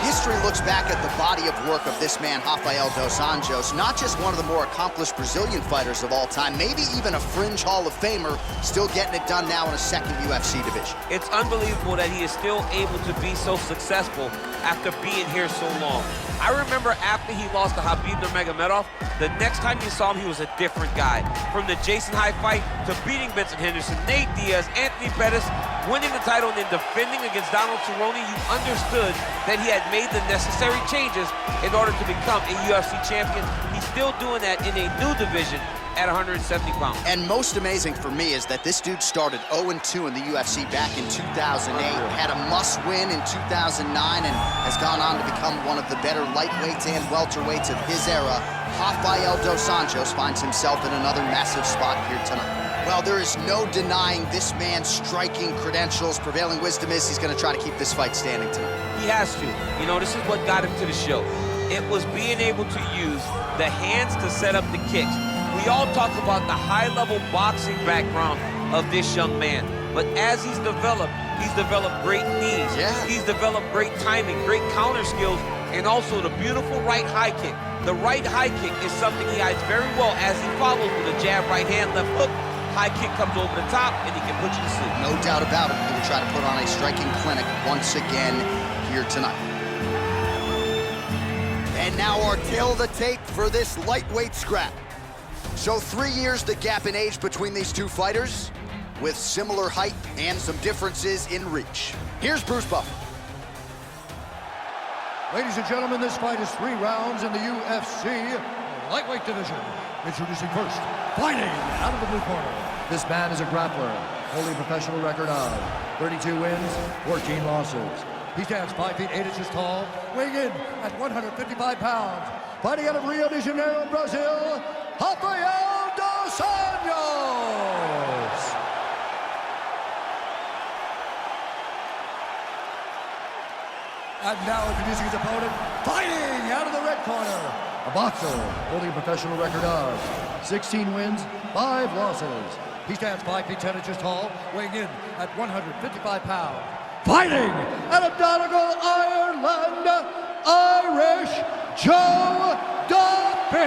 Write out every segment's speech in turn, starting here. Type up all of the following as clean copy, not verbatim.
history looks back at the body of work of this man, Rafael dos Anjos, not just one of the more accomplished Brazilian fighters of all time, maybe even a fringe Hall of Famer, still getting it done now in a second UFC division. It's unbelievable that he is still able to be so successful after being here so long. I remember after he lost to Khabib Nurmagomedov, the next time you saw him, he was a different guy. From the Jason High fight to beating Vincent Henderson, Nate Diaz, Anthony Pettis, winning the title and then defending against Donald Cerrone, you understood that he had made the necessary changes in order to become a UFC champion. He's still doing that in a new division at 170 pounds. And most amazing for me is that this dude started 0-2 in the UFC back in 2008, had a must-win in 2009, and has gone on to become one of the better lightweights and welterweights of his era. Rafael dos Anjos finds himself in another massive spot here tonight. Well, there is no denying this man's striking credentials. Prevailing wisdom is he's going to try to keep this fight standing tonight. He has to. You know, this is what got him to the show. It was being able to use the hands to set up the kicks. We all talk about the high-level boxing background of this young man, but as he's developed great knees. Yeah. He's developed great timing, great counter skills, and also the beautiful right high kick. The right high kick is something he hides very well as he follows with a jab, right hand, left hook. High kick comes over the top, and he can put you to sleep. No doubt about it. He will try to put on a striking clinic once again here tonight. And now our tail of the tape for this lightweight scrap. So 3 years the gap in age between these two fighters, with similar height and some differences in reach. Here's Bruce Buffer. Ladies and gentlemen, this fight is 3 rounds in the UFC lightweight division. Introducing first, fighting out of the blue corner. This man is a grappler, holding a professional record of 32 wins, 14 losses. He stands 5 feet 8 inches tall, weighing in at 155 pounds. Fighting out of Rio de Janeiro, Brazil, Rafael dos Anjos. And now introducing his opponent, fighting out of the red corner. A boxer holding a professional record of 16 wins, 5 losses. He stands 5 feet 10 inches tall, weighing in at 155 pounds. Fighting out of Donegal, Ireland, Irish Joe Duffy.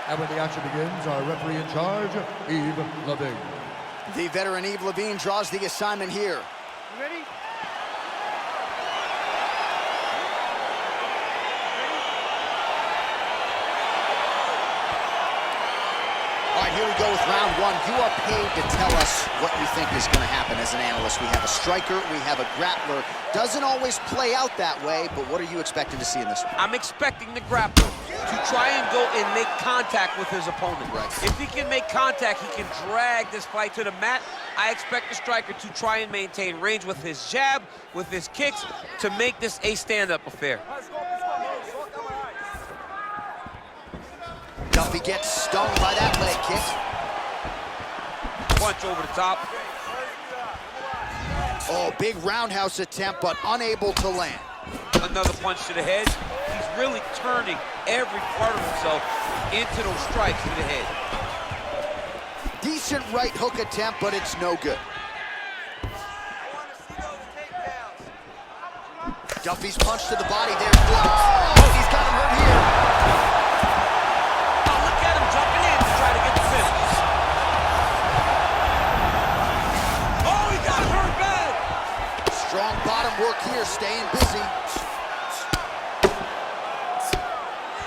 And when the action begins, our referee in charge, Yves Levine. The veteran Yves Levine draws the assignment here. You ready? All right, here we go with round 1. You are paid to tell us what you think is going to happen as an analyst. We have a striker, we have a grappler. Doesn't always play out that way, but what are you expecting to see in this one? I'm expecting the grappler to try and go and make contact with his opponent. Right. If he can make contact, he can drag this fight to the mat. I expect the striker to try and maintain range with his jab, with his kicks, to make this a stand-up affair. Duffy gets stung by that leg kick. Punch over the top. Oh, big roundhouse attempt, but unable to land. Another punch to the head. He's really turning every part of himself into those strikes to the head. Decent right hook attempt, but it's no good. Duffy's punch to the body there. Whoa! He's got him hurt here. Oh, look at him jumping in to try to get the finish. Oh, he got hurt bad. Strong bottom work here, staying busy.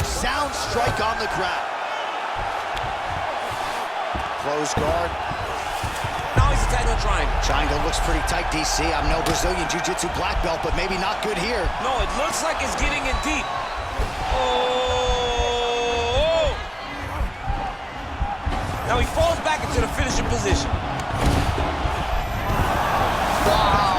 Sound strike on the ground. Close guard. Now he's attacking the triangle. Triangle looks pretty tight, DC. I'm no Brazilian Jiu-Jitsu black belt, but maybe not good here. No, it looks like it's getting in deep. Oh! Now he falls back into the finishing position. Wow.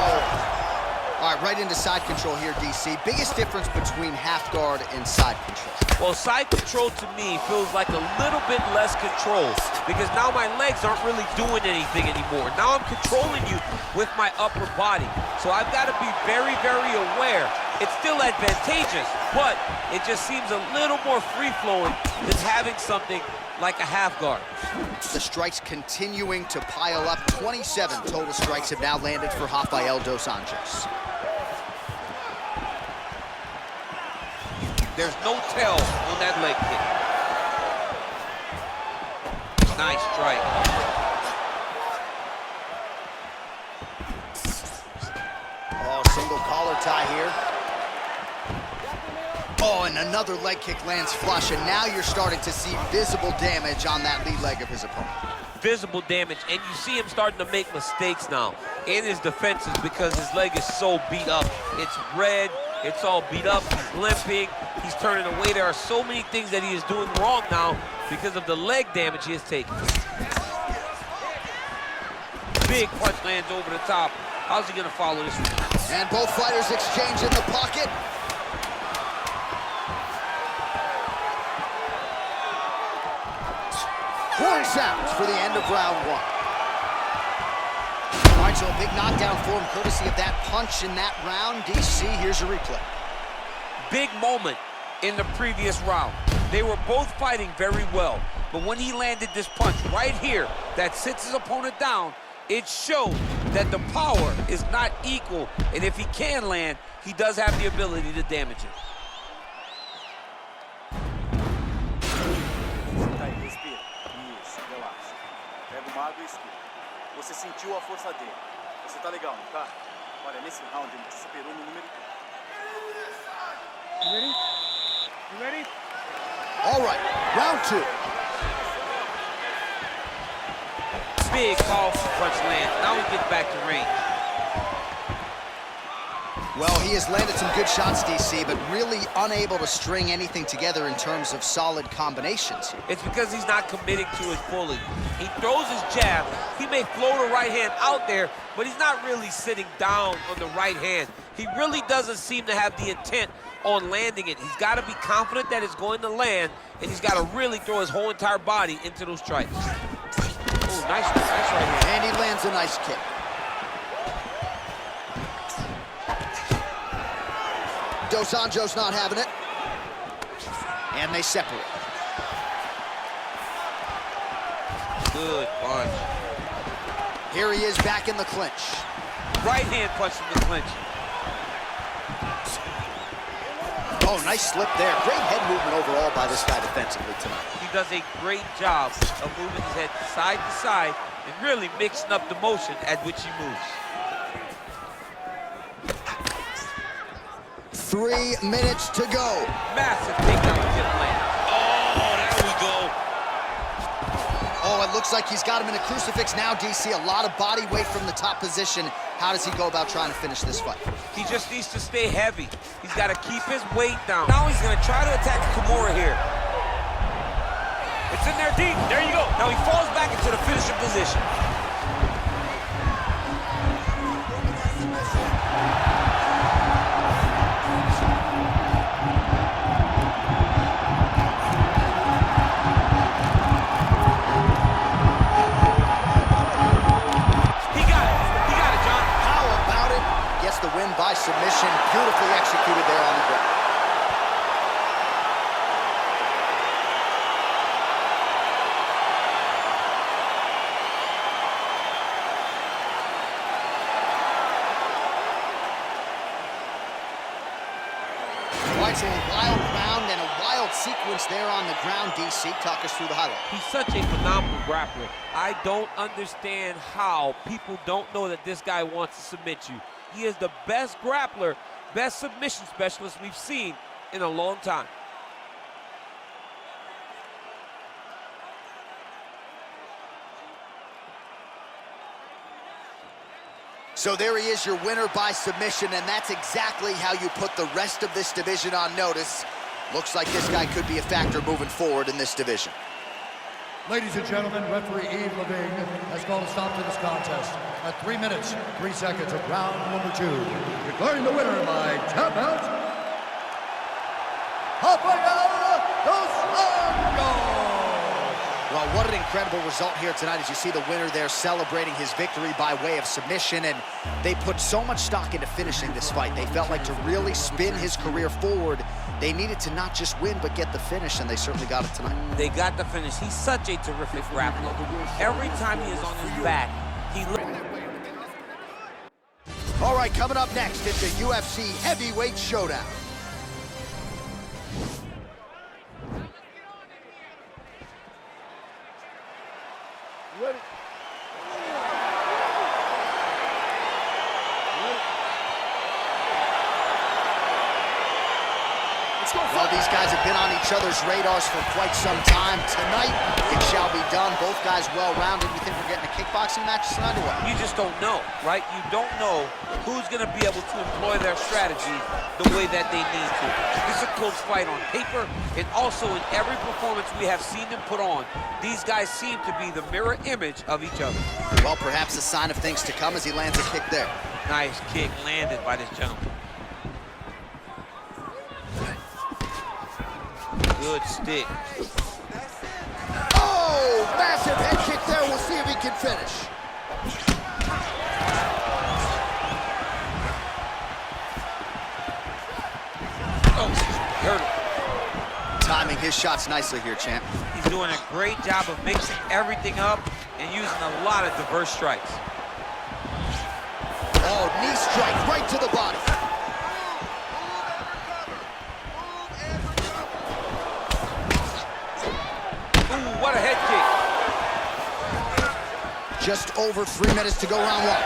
All right, right into side control here, DC. Biggest difference between half guard and side control. Well, side control to me feels like a little bit less control because now my legs aren't really doing anything anymore. Now I'm controlling you with my upper body. So I've got to be very, very aware. It's still advantageous, but it just seems a little more free-flowing than having something like a half guard. The strikes continuing to pile up. 27 total strikes have now landed for Rafael dos Anjos. There's no tell on that leg kick. Nice strike. Oh, single collar tie here. Oh, and another leg kick lands flush, and now you're starting to see visible damage on that lead leg of his opponent. Visible damage, and you see him starting to make mistakes now in his defenses because his leg is so beat up. It's red, it's all beat up, he's limping, he's turning away. There are so many things that he is doing wrong now because of the leg damage he has taken. Big punch lands over the top. How's he gonna follow this one? And both fighters exchange in the pocket. Horn sounds for the end of round one. All right, so a big knockdown for him, courtesy of that punch in that round. DC, here's a replay. Big moment in the previous round. They were both fighting very well, but when he landed this punch right here that sits his opponent down, it showed that the power is not equal, and if he can land, he does have the ability to damage it. Respira. Isso, relaxa. Pega uma água e escuta. Você sentiu a força dele. Você tá legal, não tá? Olha, nesse round ele te superou no número... You ready? You ready? All right, round two. Big powerful punch land. Now he gets back to range. Well, he has landed some good shots, DC, but really unable to string anything together in terms of solid combinations here. It's because he's not committing to it fully. He throws his jab. He may float a right hand out there, but he's not really sitting down on the right hand. He really doesn't seem to have the intent on landing it. He's got to be confident that it's going to land, and he's got to really throw his whole entire body into those strikes. Oh, nice right hand. And he lands a nice kick. Dos Anjos not having it. And they separate. Good punch. Here he is back in the clinch. Right hand punch from the clinch. Oh, nice slip there. Great head movement overall by this guy defensively tonight. He does a great job of moving his head side to side and really mixing up the motion at which he moves. 3 minutes to go. Massive takedown tip land. Oh, there we go. Oh, it looks like he's got him in a crucifix now, DC. A lot of body weight from the top position. How does he go about trying to finish this fight? He just needs to stay heavy. He's got to keep his weight down. Now he's going to try to attack Kimura here. It's in there deep. There you go. Now he falls back into the finishing position. The win by submission, beautifully executed there on the ground. All right, so a wild round and a wild sequence there on the ground, DC. Talk us through the highlight. He's such a phenomenal grappler. I don't understand how people don't know that this guy wants to submit you. He is the best grappler, best submission specialist we've seen in a long time. So there he is, your winner by submission, and that's exactly how you put the rest of this division on notice. Looks like this guy could be a factor moving forward in this division. Ladies and gentlemen, referee Yves Levine has called a stop to this contest at 3 minutes, 3 seconds of round number 2. Declaring the winner by tap out, Rafael dos Anjos. Well, what an incredible result here tonight as you see the winner there celebrating his victory by way of submission, and they put so much stock into finishing this fight. They felt like to really spin his career forward, They needed to not just win, but get the finish, and they certainly got it tonight. They got the finish. He's such a terrific grappler. Every time he is on his back, he All right, coming up next, it's a UFC heavyweight showdown. Ready? Well, these guys have been on each other's radars for quite some time. Tonight, it shall be done. Both guys well-rounded. You think we're getting a kickboxing match tonight or what? You just don't know, right? You don't know who's going to be able to employ their strategy the way that they need to. This is a close fight on paper, and also in every performance we have seen them put on, these guys seem to be the mirror image of each other. Well, perhaps a sign of things to come as he lands a kick there. Nice kick landed by this gentleman. Good stick. Oh, massive head kick there. We'll see if he can finish. Oh, hurt him. Timing his shots nicely here, champ. He's doing a great job of mixing everything up and using a lot of diverse strikes. Oh, knee strike right to the body. What a head kick. Just over 3 minutes to go round one.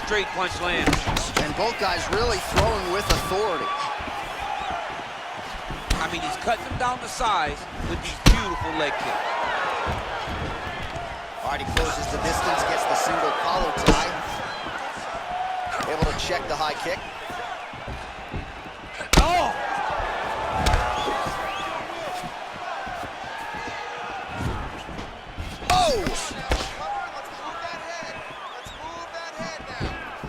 Straight punch lands. And both guys really throwing with authority. I mean, he's cutting them down to size with these beautiful leg kicks. All right, he closes the distance, gets the single collar tie. Able to check the high kick. Oh!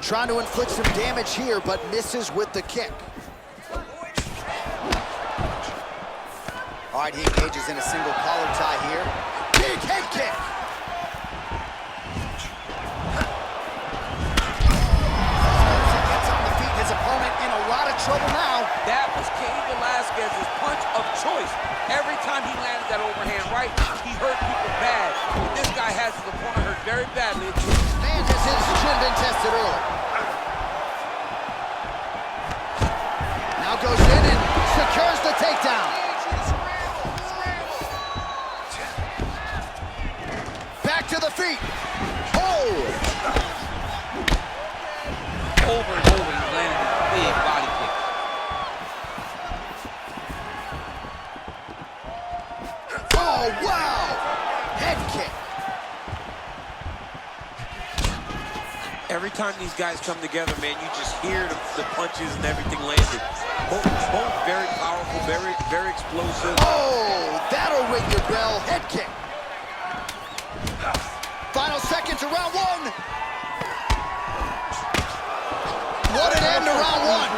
Trying to inflict some damage here, but misses with the kick. All right, he engages in a single collar tie here. Big head kick. Gets on the feet, his opponent in a lot of trouble now. That was Cain Velasquez's punch of choice. Every time he landed that overhand right, he hurt people bad. And this guy has his opponent hurt very badly. Fernandes has his chin been tested early. Now goes in and secures the takedown. Back to the feet. Oh! Over and over, he's landing a big body kick. Oh, wow! Head kick. Every time these guys come together, man, you just hear the punches and everything landed. Both very powerful, very explosive. Oh, that'll ring your bell. Head kick. Final seconds of round one. What an end to round one.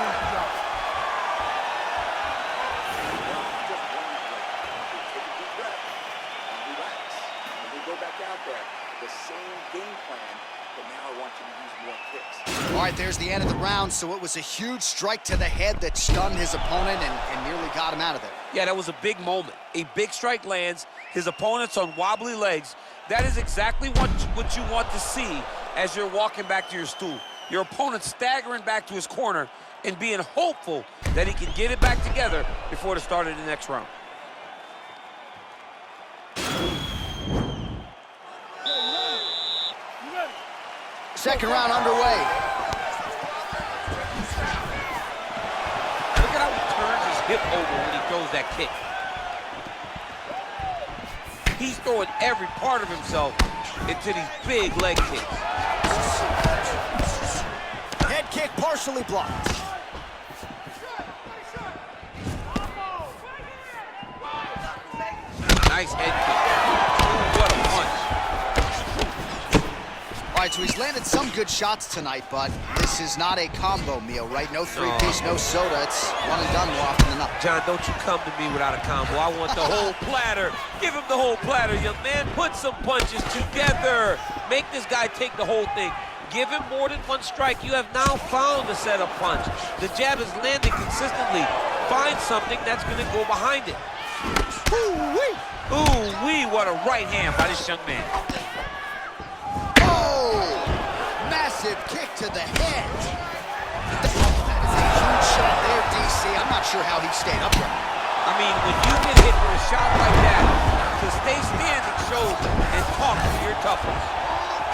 All right, there's the end of the round, so it was a huge strike to the head that stunned his opponent and nearly got him out of there. Yeah, that was a big moment. A big strike lands, his opponent's on wobbly legs. That is exactly what you want to see as you're walking back to your stool. Your opponent staggering back to his corner and being hopeful that he can get it back together before the start of the next round. Second round underway. Look at how he turns his hip over when he throws that kick. He's throwing every part of himself into these big leg kicks. Head kick partially blocked. Nice head kick. Ooh, what a punch. All right, so he's landed some good shots tonight, but this is not a combo meal, right? No three-piece, no soda. It's one and done more often than not. John, don't you come to me without a combo. I want the whole platter. Give him the whole platter, young man. Put some punches together. Make this guy take the whole thing. Give him more than one strike. You have now found a setup punch. The jab is landing consistently. Find something that's going to go behind it. Ooh-wee! Ooh-wee, what a right hand by this young man. Oh! Massive kick to the head. That is a huge shot there, DC. I'm not sure how he stayed upright. I mean, when you get hit with a shot like that, to stay standing shows and talk to your toughness.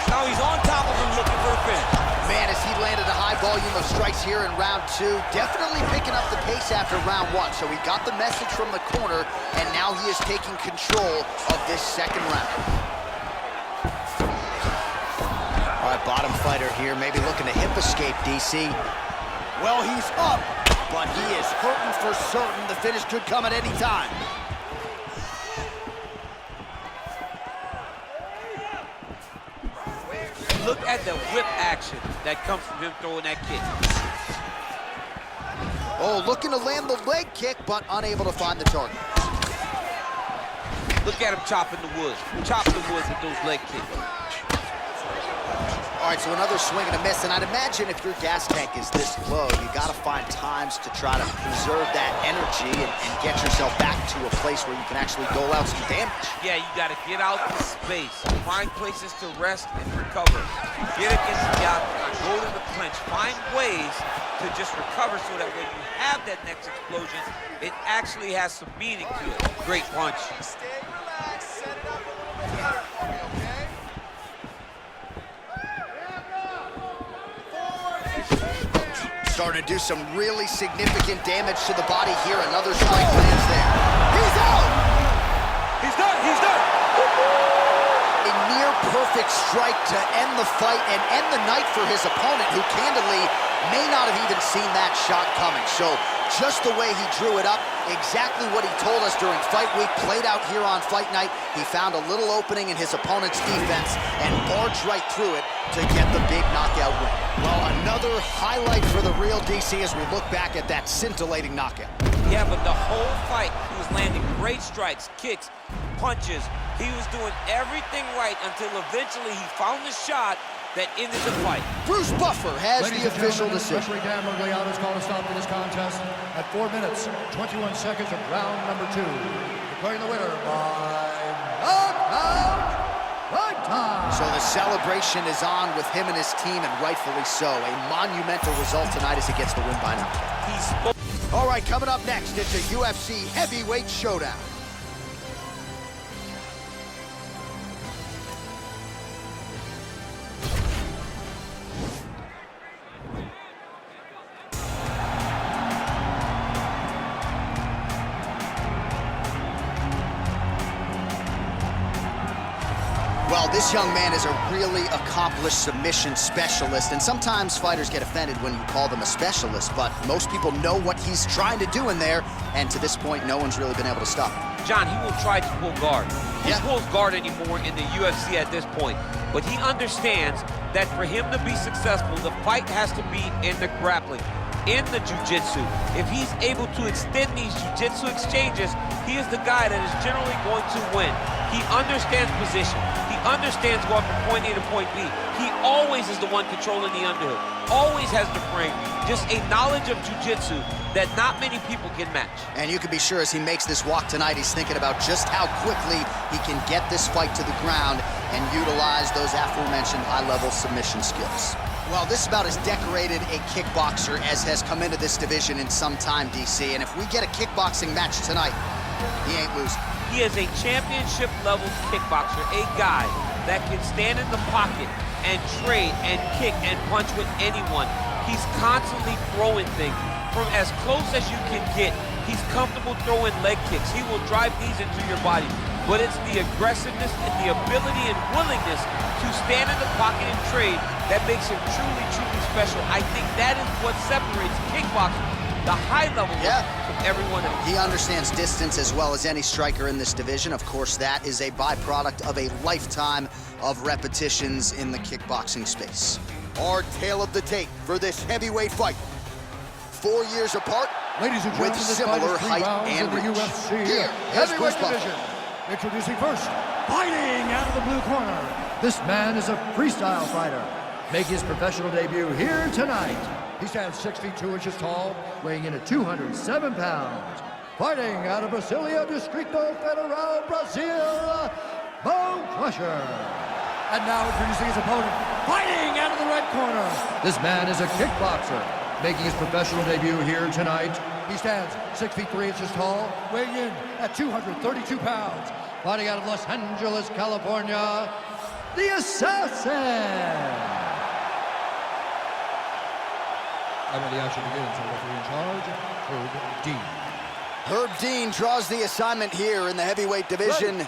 Now he's on top of him looking for a finish. Man, as he landed a high volume of strikes here in round 2, definitely picking up the pace after round 1. So he got the message from the corner, and now he is taking control of this second round. All right, bottom fighter here, maybe looking to hip escape, DC. Well, he's up, but he is hurting for certain. The finish could come at any time. Look at the whip action that comes from him throwing that kick. Oh, looking to land the leg kick, but unable to find the target. Look at him chopping the woods. Chopping the woods with those leg kicks. All right, so another swing and a miss, and I'd imagine if your gas tank is this low, you got to find times to try to preserve that energy and get yourself back to a place where you can actually dole out some damage. Yeah, you got to get out the space, find places to rest and recover. Get against the octagon, go to the clinch, find ways to just recover so that when you have that next explosion, it actually has some meaning to it. Great punch. Stay relaxed, set it up a little bit better for me, okay? Starting to do some really significant damage to the body here. Another strike lands there. He's out! He's done, he's done! A near perfect strike to end the fight and end the night for his opponent, who candidly may not have even seen that shot coming. So just the way he drew it up, exactly what he told us during fight week, played out here on fight night. He found a little opening in his opponent's defense and barged right through it to get the big knockout win. Well, another highlight for the real DC as we look back at that scintillating knockout. Yeah, but the whole fight, he was landing great strikes, kicks, punches. He was doing everything right until eventually he found the shot that ended the fight. Bruce Buffer has Ladies the and official gentlemen, decision. Referee Dan Mergliano has called a stop to this contest at 4 minutes, 21 seconds of round number 2. Declaring the winner by knockout, Primetime. So the celebration is on with him and his team, and rightfully so. A monumental result tonight as he gets the win by knockout. All right, coming up next, it's a UFC heavyweight showdown. Well, this young man is a really accomplished submission specialist, and sometimes fighters get offended when you call them a specialist, but most people know what he's trying to do in there, and to this point, no one's really been able to stop him. John, he will try to pull guard. Who Yeah. pulls guard anymore in the UFC at this point? But he understands that for him to be successful, the fight has to be in the grappling, in the jiu-jitsu. If he's able to extend these jiu-jitsu exchanges, he is the guy that is generally going to win. He understands position. He understands going from point A to point B. He always is the one controlling the underhook. Always has the frame. Just a knowledge of jiu-jitsu that not many people can match. And you can be sure as he makes this walk tonight, he's thinking about just how quickly he can get this fight to the ground and utilize those aforementioned high-level submission skills. Well, this is about as decorated a kickboxer as has come into this division in some time, DC. And if we get a kickboxing match tonight, he ain't losing. He is a championship-level kickboxer, a guy that can stand in the pocket and trade and kick and punch with anyone. He's constantly throwing things from as close as you can get. He's comfortable throwing leg kicks. He will drive these into your body. But it's the aggressiveness and the ability and willingness to stand in the pocket and trade that makes him truly, truly special. I think that is what separates kickboxing, the high level, from everyone else. He understands distance as well as any striker in this division. Of course, that is a byproduct of a lifetime of repetitions in the kickboxing space. Our tale of the tape for this heavyweight fight. 4 years apart, Ladies and with gentlemen, this fight similar is 3 height rounds and in the reach. UFC Here is heavyweight Bruce Buffer. division. Introducing first, fighting out of the blue corner. This man is a freestyle fighter. making his professional debut here tonight. He stands 6 feet 2 inches tall, weighing in at 207 pounds. Fighting out of Brasilia, Distrito Federal, Brazil, Bonecrusher. And now introducing his opponent, fighting out of the red corner. This man is a kickboxer, making his professional debut here tonight. He stands 6 feet 3 inches tall, weighing in at 232 pounds. Fighting out of Los Angeles, California, the Assassin. And when the action begins, our referee in charge, Herb Dean. Herb Dean draws the assignment here in the heavyweight division. You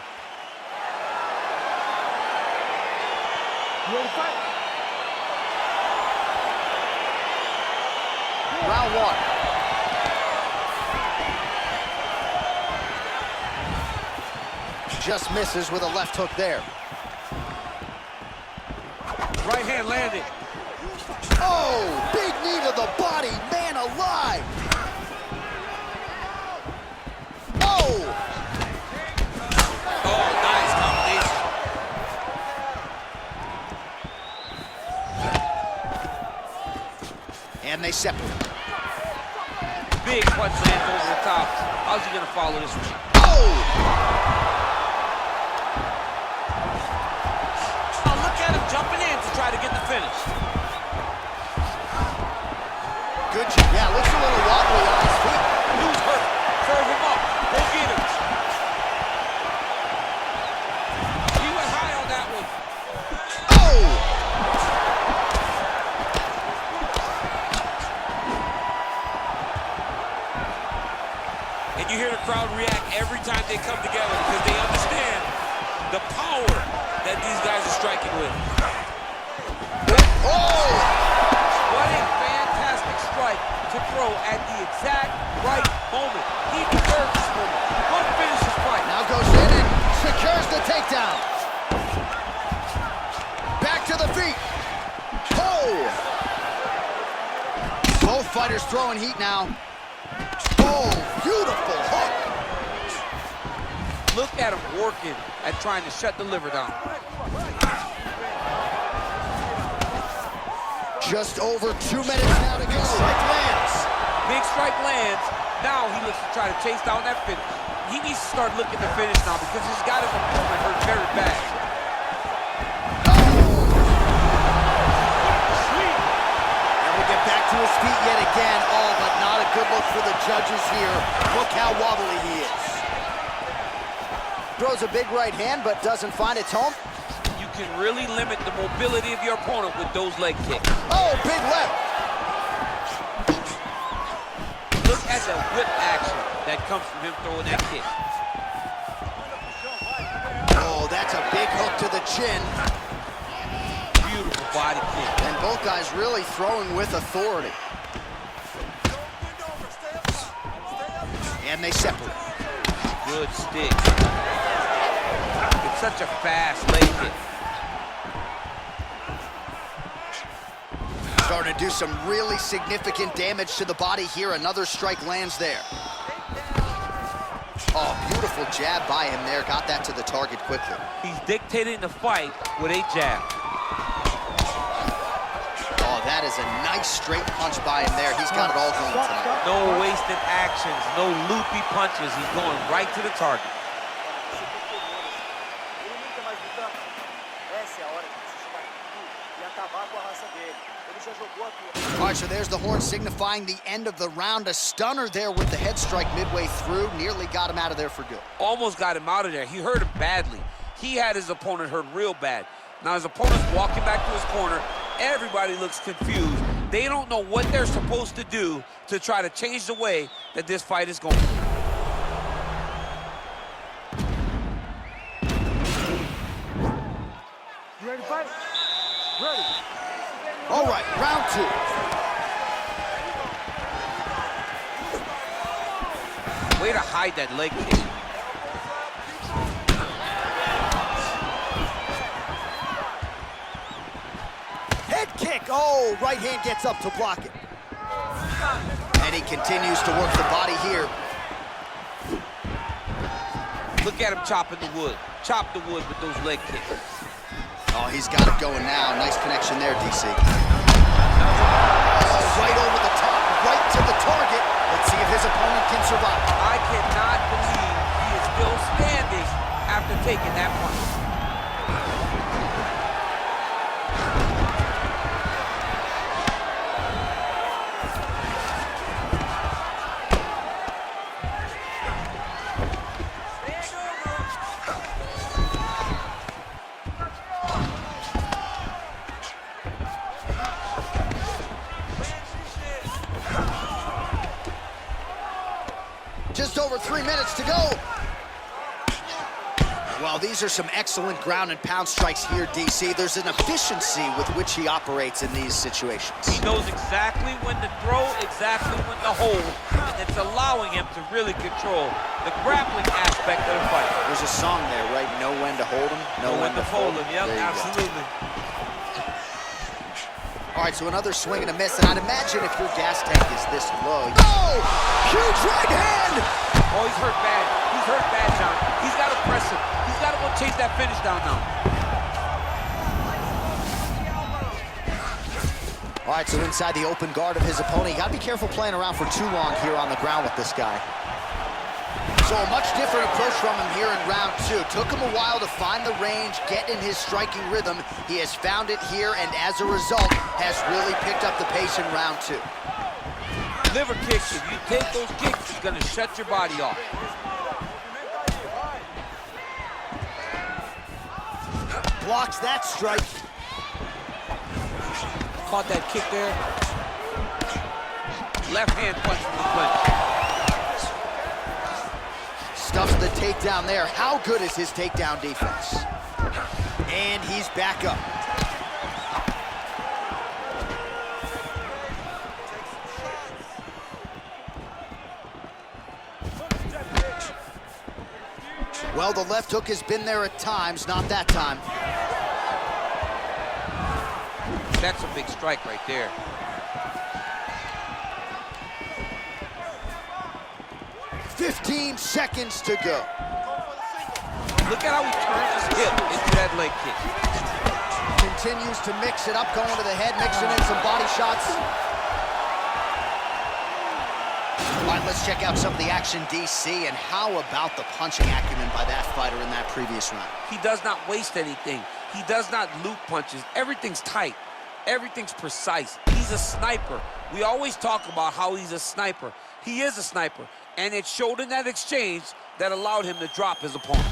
ready to fight? Round 1. Just misses with a left hook there. Right hand landed. Oh, big knee to the body, man alive. Oh! Oh, nice combination. And they separate. Big punch lands over the top. How's he gonna follow this one? Oh! Oh, look at him jumping in to try to get the finish. Good job. Yeah, looks a little wobbly on his feet. Who's hurt? Serve him up. Go get him. He went high on that one. Oh! And you hear the crowd react every time they come together because they understand the power that these guys are striking with. Oh! What a fantastic strike to throw at the exact right moment. He deserves this moment. Go finish his fight. Now goes in and secures the takedown. Back to the feet. Oh! Both fighters throwing heat now. Oh, beautiful hook. Look at him working at trying to shut the liver down. Just over 2 minutes now to go. Strike lands. Big strike lands. Now he looks to try to chase down that finish. He needs to start looking to finish now because he's got his opponent hurt very bad. And we get back to his feet yet again. Oh, but not a good look for the judges here. Look how wobbly he is. Throws a big right hand, but doesn't find its home. You can really limit the mobility of your opponent with those leg kicks. Oh, big left. Look at the whip action that comes from him throwing that kick. Oh, that's a big hook to the chin. Beautiful body kick. And both guys really throwing with authority. And they separate. Good stick. It's such a fast leg kick. Starting to do some really significant damage to the body here. Another strike lands there. Oh, beautiful jab by him there. Got that to the target quickly. He's dictating the fight with a jab. Oh, that is a nice straight punch by him there. He's got it all going tonight. No wasted actions, no loopy punches. He's going right to the target. All right, so there's the horn signifying the end of the round. A stunner there with the head strike midway through. Nearly got him out of there for good. Almost got him out of there. He hurt him badly. He had his opponent hurt real bad. Now his opponent's walking back to his corner. Everybody looks confused. They don't know what they're supposed to do to try to change the way that this fight is going. You ready to fight? Ready. All right, round 2. Way to hide that leg kick. Head kick. Oh, right hand gets up to block it. And he continues to work the body here. Look at him chopping the wood. Chop the wood with those leg kicks. Oh, he's got it going now. Nice connection there, DC. Oh, right over the top, right to the target. Let's see if his opponent can survive. I cannot believe he is still standing after taking that punch. Just over 3 minutes to go. Well, these are some excellent ground and pound strikes here, DC. There's an efficiency with which he operates in these situations. He knows exactly when to throw, exactly when to hold, and it's allowing him to really control the grappling aspect of the fight. There's a song there, right? Know when to hold him, know when to fold him. Yep, absolutely. All right, so another swing and a miss, and I'd imagine if your gas tank is this low. Oh! Huge right hand! Oh, he's hurt bad. He's hurt bad, John. He's got to press him. He's got to go chase that finish down now. All right, so inside the open guard of his opponent. You got to be careful playing around for too long here on the ground with this guy. So a much different approach from him here in round two. Took him a while to find the range, get in his striking rhythm. He has found it here, and as a result, has really picked up the pace in round two. Liver kicks, if you take those kicks, it's gonna shut your body off. Blocks that strike. Caught that kick there. Left hand punch from the clinch. Stuffs the takedown there. How good is his takedown defense? And he's back up. Well, the left hook has been there at times, not that time. That's a big strike right there. "15 seconds to go." Look at how he turns his hip into that leg kick. Continues to mix it up, going to the head, mixing in some body shots. All right, let's check out some of the action, DC, and how about the punching acumen by that fighter in that previous round? He does not waste anything. He does not loop punches. Everything's tight. Everything's precise. He's a sniper. We always talk about how he's a sniper. He is a sniper, and it showed in that exchange that allowed him to drop his opponent.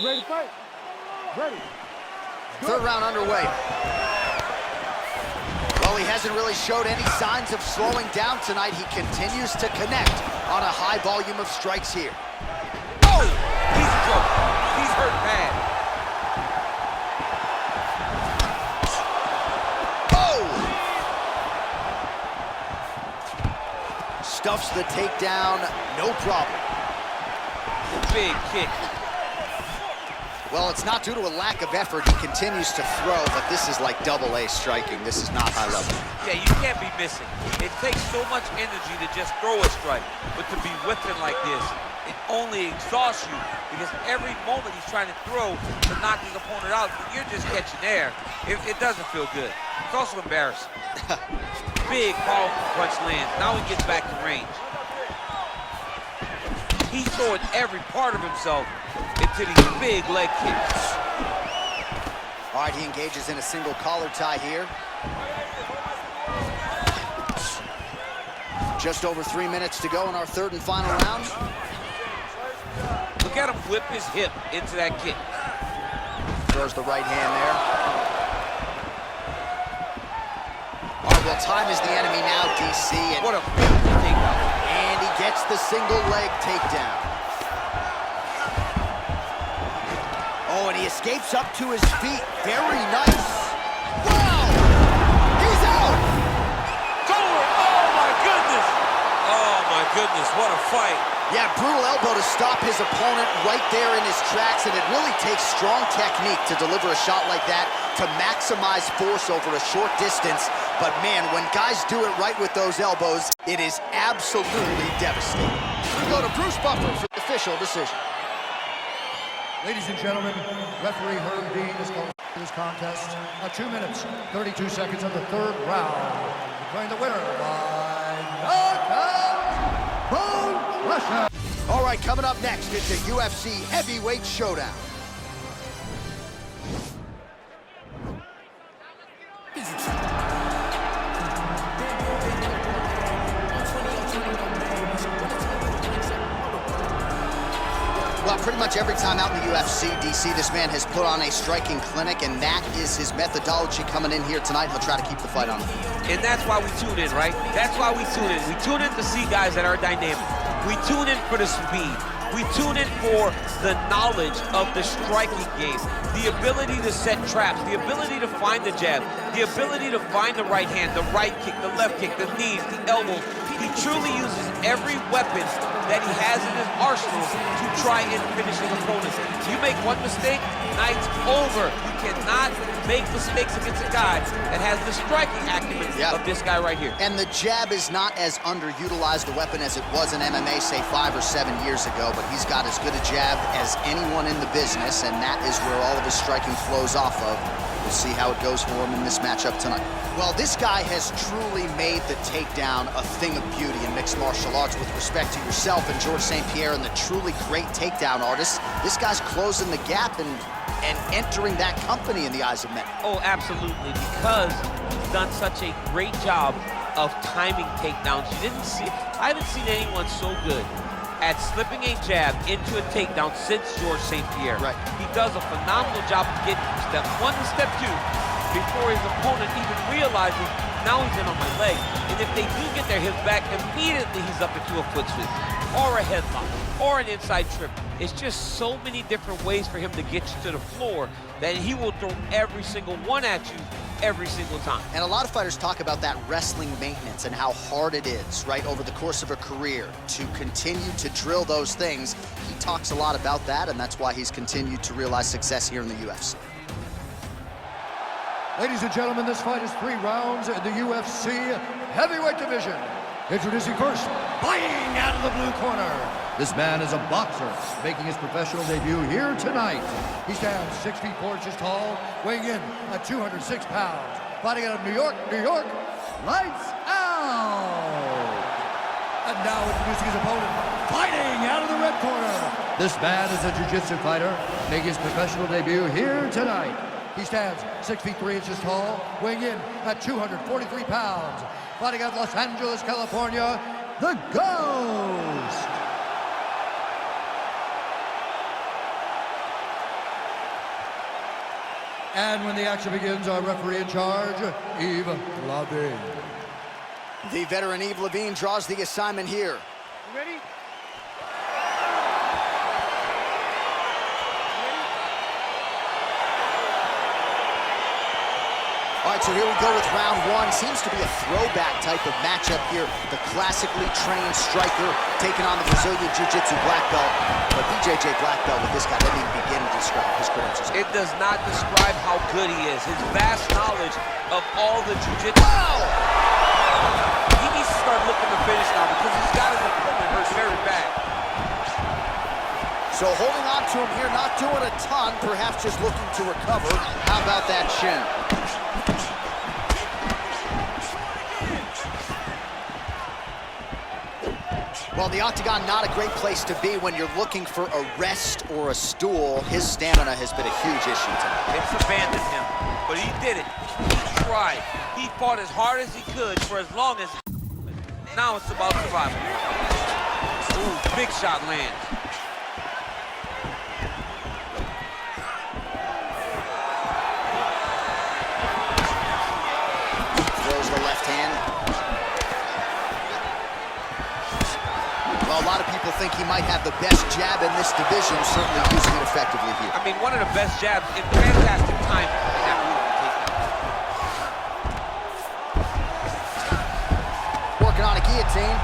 Ready to fight? Ready. Third round underway. Well, he hasn't really showed any signs of slowing down tonight. He continues to connect on a high volume of strikes here. Oh! He's a joke. He's hurt bad. Oh! Stuffs the takedown, no problem. Big kick. Well, it's not due to a lack of effort. He continues to throw, but this is like double-A striking. This is not high level. Yeah, you can't be missing. It takes so much energy to just throw a strike, but to be whipping like this, it only exhausts you because every moment he's trying to throw to knock his opponent out, when you're just catching air, it doesn't feel good. It's also embarrassing. Big, powerful punch lands. Now he gets back to range. He's throwing every part of himself into these big leg kicks. All right, he engages in a single collar tie here. Just over 3 minutes to go in our third and final round. Look at him whip his hip into that kick. Throws the right hand there. All right, well, time is the enemy now, DC. And what a beautiful takedown. And he gets the single leg takedown. Oh, and he escapes up to his feet. Very nice. Wow! He's out! Over! Oh, my goodness! Oh, my goodness, what a fight. Yeah, brutal elbow to stop his opponent right there in his tracks, and it really takes strong technique to deliver a shot like that to maximize force over a short distance. But man, when guys do it right with those elbows, it is absolutely devastating. We go to Bruce Buffer for the official decision. Ladies and gentlemen, referee Herb Dean is calling this contest at 2 minutes, 32 seconds of the third round. Declaring the winner by knockout, Bonecrusher. All right, coming up next, it's a UFC heavyweight showdown. Well, pretty much every time out in the UFC, DC, this man has put on a striking clinic, and that is his methodology coming in here tonight. He'll try to keep the fight on. And that's why we tune in, right? That's why we tune in. We tune in to see guys that are dynamic. We tune in for the speed. We tune in for the knowledge of the striking game, the ability to set traps, the ability to find the jab, the ability to find the right hand, the right kick, the left kick, the knees, the elbows. He truly uses every weapon that he has in his arsenal to try and finish his opponent. You make one mistake, night's over. You cannot make mistakes against a guy that has the striking acumen of this guy right here. And the jab is not as underutilized a weapon as it was in MMA, say 5 or 7 years ago, but he's got as good a jab as anyone in the business, and that is where all of his striking flows off of. We'll see how it goes for him in this matchup tonight. Well, this guy has truly made the takedown a thing of beauty in mixed martial arts. With respect to yourself and George St. Pierre and the truly great takedown artists, this guy's closing the gap and entering that company in the eyes of men. Oh, absolutely, because he's done such a great job of timing takedowns. I haven't seen anyone so good at slipping a jab into a takedown since George St. Pierre. Right. He does a phenomenal job of getting from step 1 to step 2 before his opponent even realizes now he's in on my leg. And if they do get their hips back, immediately he's up into a foot sweep or a headlock or an inside trip. It's just so many different ways for him to get you to the floor that he will throw every single one at you every single time. And a lot of fighters talk about that wrestling maintenance and how hard it is, right, over the course of a career to continue to drill those things. He talks a lot about that, and that's why he's continued to realize success here in the UFC. Ladies and gentlemen, this fight is 3 rounds in the UFC heavyweight division. Introducing first, fighting out of the blue corner. This man is a boxer, making his professional debut here tonight. He stands 6 feet 4 inches tall, weighing in at 206 pounds. Fighting out of New York, New York, lights out! And now introducing his opponent, fighting out of the red corner. This man is a jiu-jitsu fighter, making his professional debut here tonight. He stands 6 feet 3 inches tall, weighing in at 243 pounds. Fighting out of Los Angeles, California, the Ghost. And when the action begins, our referee in charge, Yves Lavigne. The veteran Yves Lavigne draws the assignment here. You ready? All right, so here we go with round 1. Seems to be a throwback type of matchup here. The classically trained striker taking on the Brazilian Jiu-Jitsu black belt. But BJJ black belt with this guy, let me begin to describe his credentials. It does not describe how good he is. His vast knowledge of all the Jiu-Jitsu. Wow! He needs to start looking to finish now because he's got his opponent hurt very bad. So holding on to him here, not doing a ton, perhaps just looking to recover. How about that shin? Well, the octagon, not a great place to be when you're looking for a rest or a stool. His stamina has been a huge issue tonight. It's abandoned him, but he did it. He tried. He fought as hard as he could for as long as. Now it's about survival. Ooh, big shot lands. Throws the left hand. Well, a lot of people think he might have the best jab in this division, certainly using it effectively here. I mean, one of the best jabs in fantastic time in that Working on a guillotine.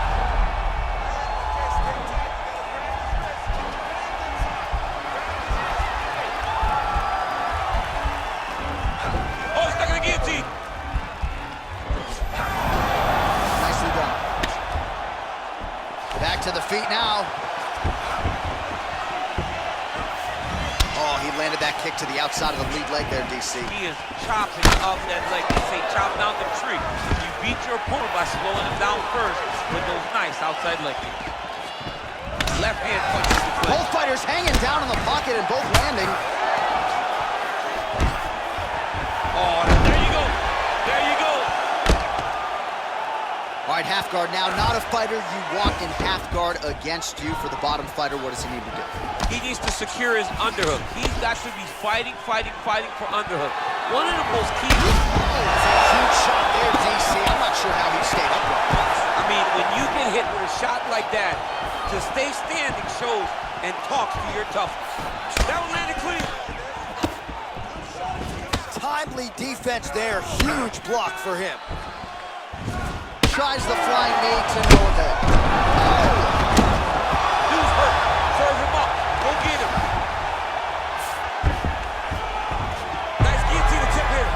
Back to the feet now. Oh, he landed that kick to the outside of the lead leg there, DC. He is chopping up that leg. They say chop down the tree. You beat your opponent by slowing him down first with those nice outside leg kicks. Left hand punches the leg. Both fighters hanging down in the pocket and both landing. Oh, there you go. There you go. All right, half guard now. Not a fighter you want in half guard against you. For the bottom fighter, what does he need to do? He needs to secure his underhook. He's got to be fighting for underhook. One of the most key... Oh, it's a huge shot there, DC. I'm not sure how he stayed upright. I mean, when you get hit with a shot like that, to stay standing shows and talks to your toughness. That one landed clean. Timely defense there. Huge block for him. Tries the flying knee to no avail. Oh. Dude's hurt. Serve him up. Go get him. Nice guillotine attempt here.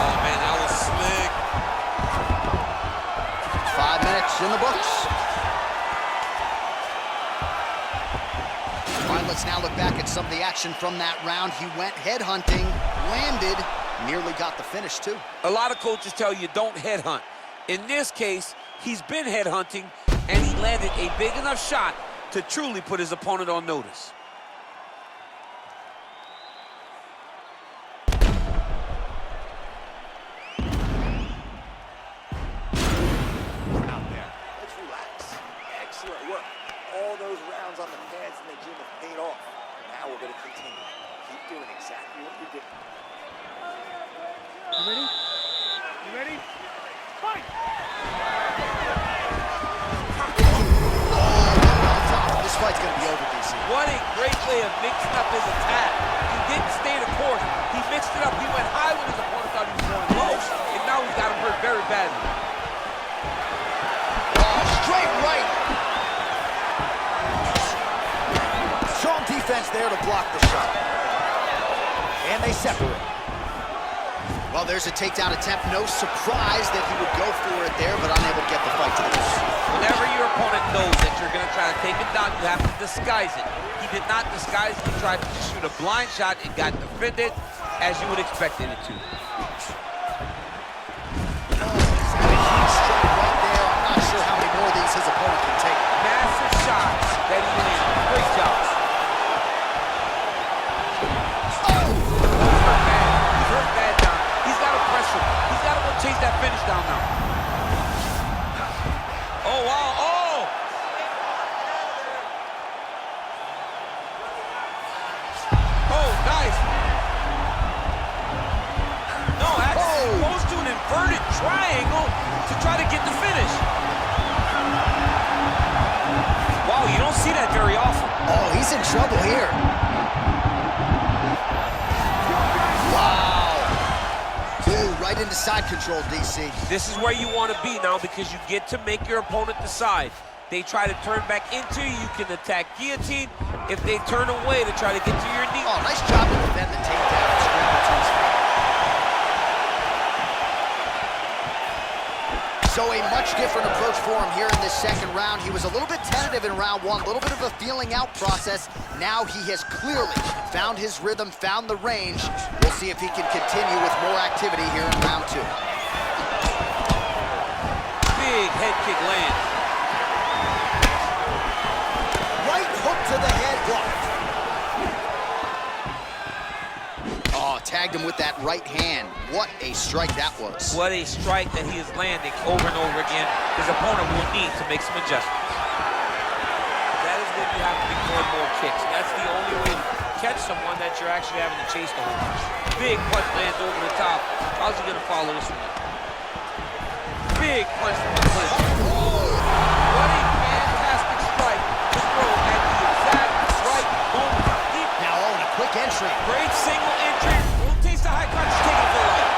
Oh, man, that was slick. 5 minutes in the books. All right, let's now look back at some of the action from that round. He went headhunting, landed, nearly got the finish too. A lot of coaches tell you don't headhunt. In this case, he's been headhunting, and he landed a big enough shot to truly put his opponent on notice. Out there. Let's relax. Excellent work. All those rounds on the pads in the gym have paid off. Now we're going to continue. Keep doing exactly what you're doing. You ready? You ready? Fight! This fight's gonna be over, DC. What a great way of mixing up his attack. He didn't stay the course. He mixed it up. He went high when his opponent thought he was going low, and now he's got him hurt very badly. Oh, straight right. Strong defense there to block the shot. And they separate. Well, there's a takedown attempt. No surprise that he would go for it there, but unable to get the fight to the ground. Whenever your opponent knows that you're going to try to take it down, you have to disguise it. He did not disguise it. He tried to just shoot a blind shot and got defended as you would expect it to. Oh, he's had a huge strike right there. I'm not sure how many more of these his opponent can take. Massive shots that he landed. Great job. He's got to go chase that finish down now. Oh, wow. Oh! Oh, nice. No, actually goes to an inverted triangle to try to get the finish. Wow, you don't see that very often. Oh, he's in trouble here. Right into side control, DC. This is where you want to be now because you get to make your opponent decide. They try to turn back into you, you can attack guillotine. If they turn away to try to get to your knee. Oh, nice job to defend the takedown. So a much different approach for him here in this second round. He was a little bit tentative in round one, a little bit of a feeling out process. Now he has clearly found his rhythm, found the range. We'll see if he can continue with more activity here in round two. Big head kick lands. Right hook to the head, blocked. Oh, tagged him with that right hand. What a strike that was. What a strike that he is landing over and over again. His opponent will need to make some adjustments. That is when you have to be throwing more kicks. That's the only way to catch someone that you're actually having to chase the whole time. Big punch lands over the top. How's he gonna follow this one? Big punch from the clinch. What a fantastic strike to throw at the exact right moment. Now on a quick entry. Great single entry. Rotates the high crotch, take it for life.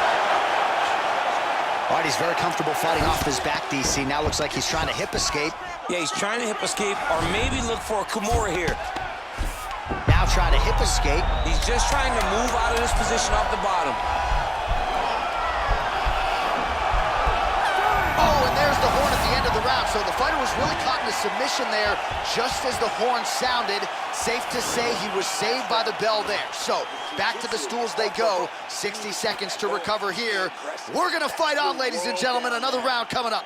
All right, he's very comfortable fighting off his back, DC. Now looks like he's trying to hip escape. Yeah, he's trying to hip escape or maybe look for a Kimura here. Now try to hip escape. He's just trying to move out of this position off the bottom. Oh, and there's the horn at the end of the round. So the fighter was really caught in a submission there just as the horn sounded. Safe to say he was saved by the bell there. So back to the stools they go. 60 seconds to recover here. We're going to fight on, ladies and gentlemen. Another round coming up.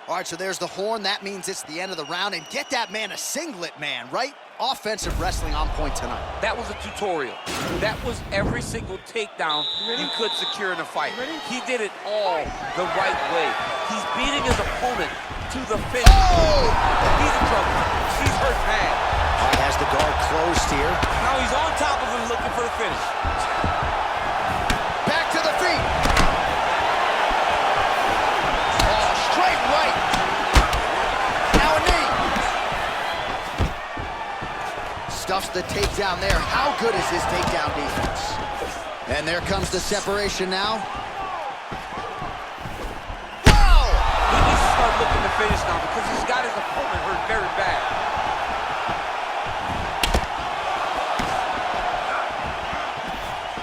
All right, so there's the horn. That means it's the end of the round. And get that man a singlet, man, right? Offensive wrestling on point tonight. That was a tutorial. That was every single takedown you could secure in a fight. He did it all the right way. He's beating his opponent to the finish. Oh! He's in trouble. He's hurt bad. Has the guard closed here. Now he's on top of him looking for the finish. Back to the feet. Oh, straight right. Now a knee. Stuffs the takedown there. How good is his takedown defense? And there comes the separation now. Wow! He needs to start looking to finish now because he's got his opponent hurt very bad.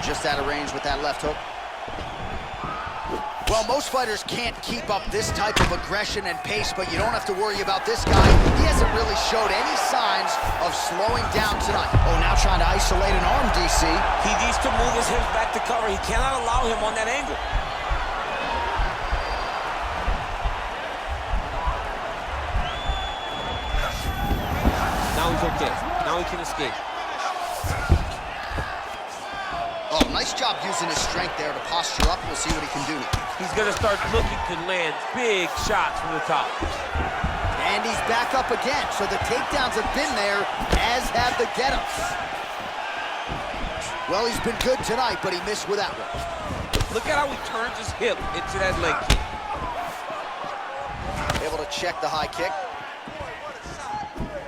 Just out of range with that left hook. Well, most fighters can't keep up this type of aggression and pace, but you don't have to worry about this guy. He hasn't really showed any signs of slowing down tonight. Oh, now trying to isolate an arm, DC. He needs to move his hips back to cover. He cannot allow him on that angle. Now he's okay. Now he can escape. Oh, nice job using his strength there to posture up. We'll see what he can do now. He's going to start looking to land big shots from the top. And he's back up again. So the takedowns have been there, as have the get-ups. Well, he's been good tonight, but he missed with that one. Look at how he turns his hip into that leg kick. Able to check the high kick.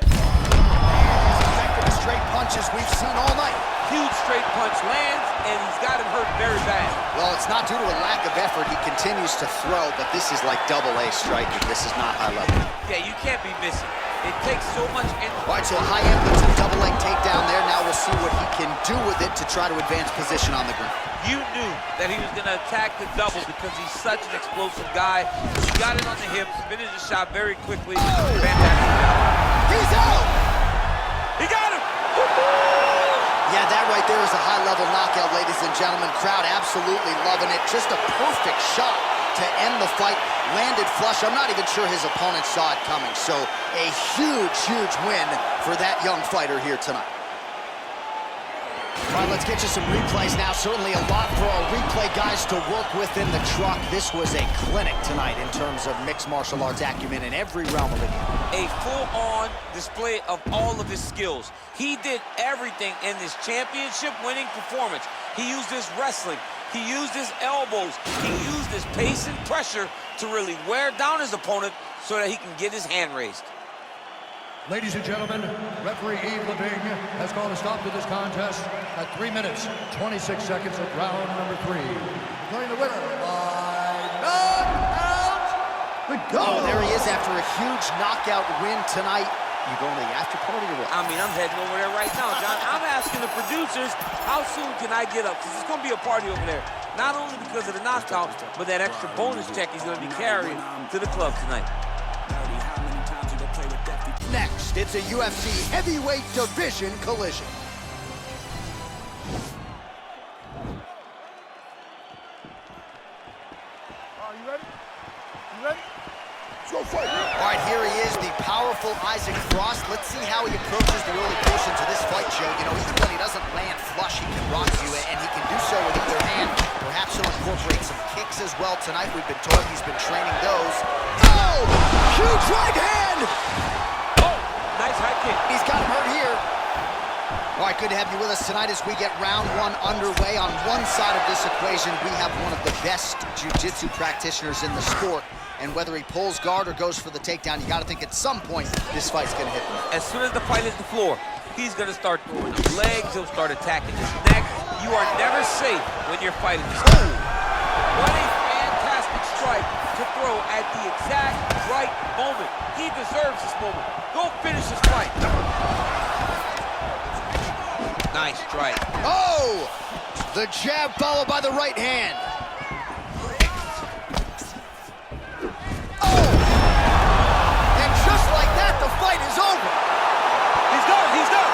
He's effective with straight punches we've seen all night. Huge straight punch lands, and he's got him hurt very bad. Well, it's not due to a lack of effort. He continues to throw, but this is like double-A striking. This is not high level. Yeah, you can't be missing. It takes so much energy. All right, so a high amplitude double leg takedown there. Now we'll see what he can do with it to try to advance position on the ground. You knew that he was going to attack the double because he's such an explosive guy. He got it on the hips, finished the shot very quickly. Fantastic job. He's out! He got him! Yeah, that right there is a high-level knockout, ladies and gentlemen. Crowd absolutely loving it. Just a perfect shot to end the fight. Landed flush. I'm not even sure his opponent saw it coming. So a huge, huge win for that young fighter here tonight. All right, let's get you some replays now. Certainly a lot for our replay guys to work with in the truck. This was a clinic tonight in terms of mixed martial arts acumen in every realm of the game. A full-on display of all of his skills. He did everything in this championship-winning performance. He used his wrestling. He used his elbows. He used his pace and pressure to really wear down his opponent so that he can get his hand raised. Ladies and gentlemen, referee Yves Leving has called a stop to this contest at 3 minutes, 26 seconds of round number 3. Declaring the winner by knockout, the goal. Oh, there he is after a huge knockout win tonight. You going to the after party or what? I mean, I'm heading over there right now, John. I'm asking the producers, how soon can I get up? Because it's going to be a party over there. Not only because of the knockout, but that extra bonus check he's going to be carrying to the club tonight. Next, it's a UFC heavyweight division collision. You ready? You ready? Let's go fight. All right, here he is, the powerful Isaac Frost. Let's see how he approaches the early portions of this fight, Joe. You know, even when he doesn't land flush, he can rock you, and he can do so with either hand. Perhaps he'll incorporate some kicks as well tonight. We've been told he's been training those. Oh! Huge right hand! Nice high kick. He's got him hurt here. All right, good to have you with us tonight as we get round 1 underway. On one side of this equation, we have one of the best jiu-jitsu practitioners in the sport, and whether he pulls guard or goes for the takedown, you got to think at some point this fight's going to hit him. As soon as the fight hits the floor, he's going to start throwing his legs. He'll start attacking his neck. You are never safe when you're fighting this guy. What a fantastic strike to throw at the exact right moment. He deserves this moment. Go finish this fight. Nice strike. Oh! The jab followed by the right hand. Oh! And just like that, the fight is over. He's done. He's done.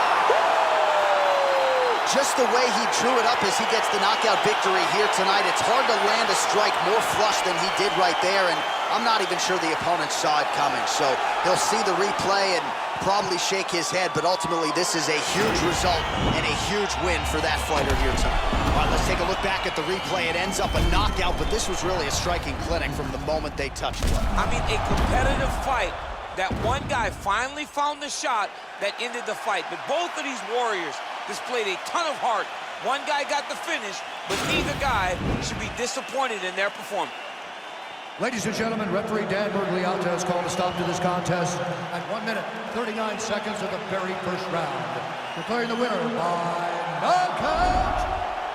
Just the way he drew it up as he gets the knockout victory here tonight, it's hard to land a strike more flush than he did right there, and I'm not even sure the opponent saw it coming, so he'll see the replay and probably shake his head, but ultimately this is a huge result and a huge win for that fighter here tonight. All right, let's take a look back at the replay. It ends up a knockout, but this was really a striking clinic from the moment they touched it. I mean, a competitive fight. That one guy finally found the shot that ended the fight, but both of these warriors displayed a ton of heart. One guy got the finish, but neither guy should be disappointed in their performance. Ladies and gentlemen, referee Dan Bergliata has called a stop to this contest at 1 minute, 39 seconds of the very first round. Declaring the winner by knockout,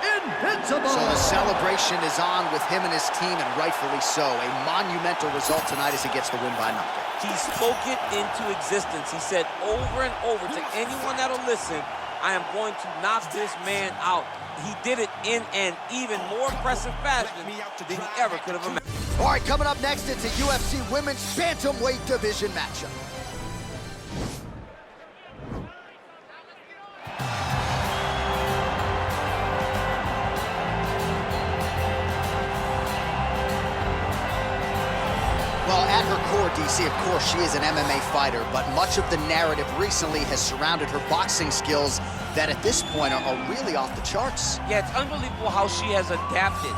invincible. So the celebration is on with him and his team, and rightfully so. A monumental result tonight as he gets the win by knockout. He spoke it into existence. He said over and over to anyone that'll listen, I am going to knock this man out. He did it in an even more impressive fashion than he ever could have imagined. All right, coming up next, it's a UFC Women's Bantamweight Division matchup. Well, at her core, DC, of course, she is an MMA fighter, but much of the narrative recently has surrounded her boxing skills that at this point are really off the charts. Yeah, it's unbelievable how she has adapted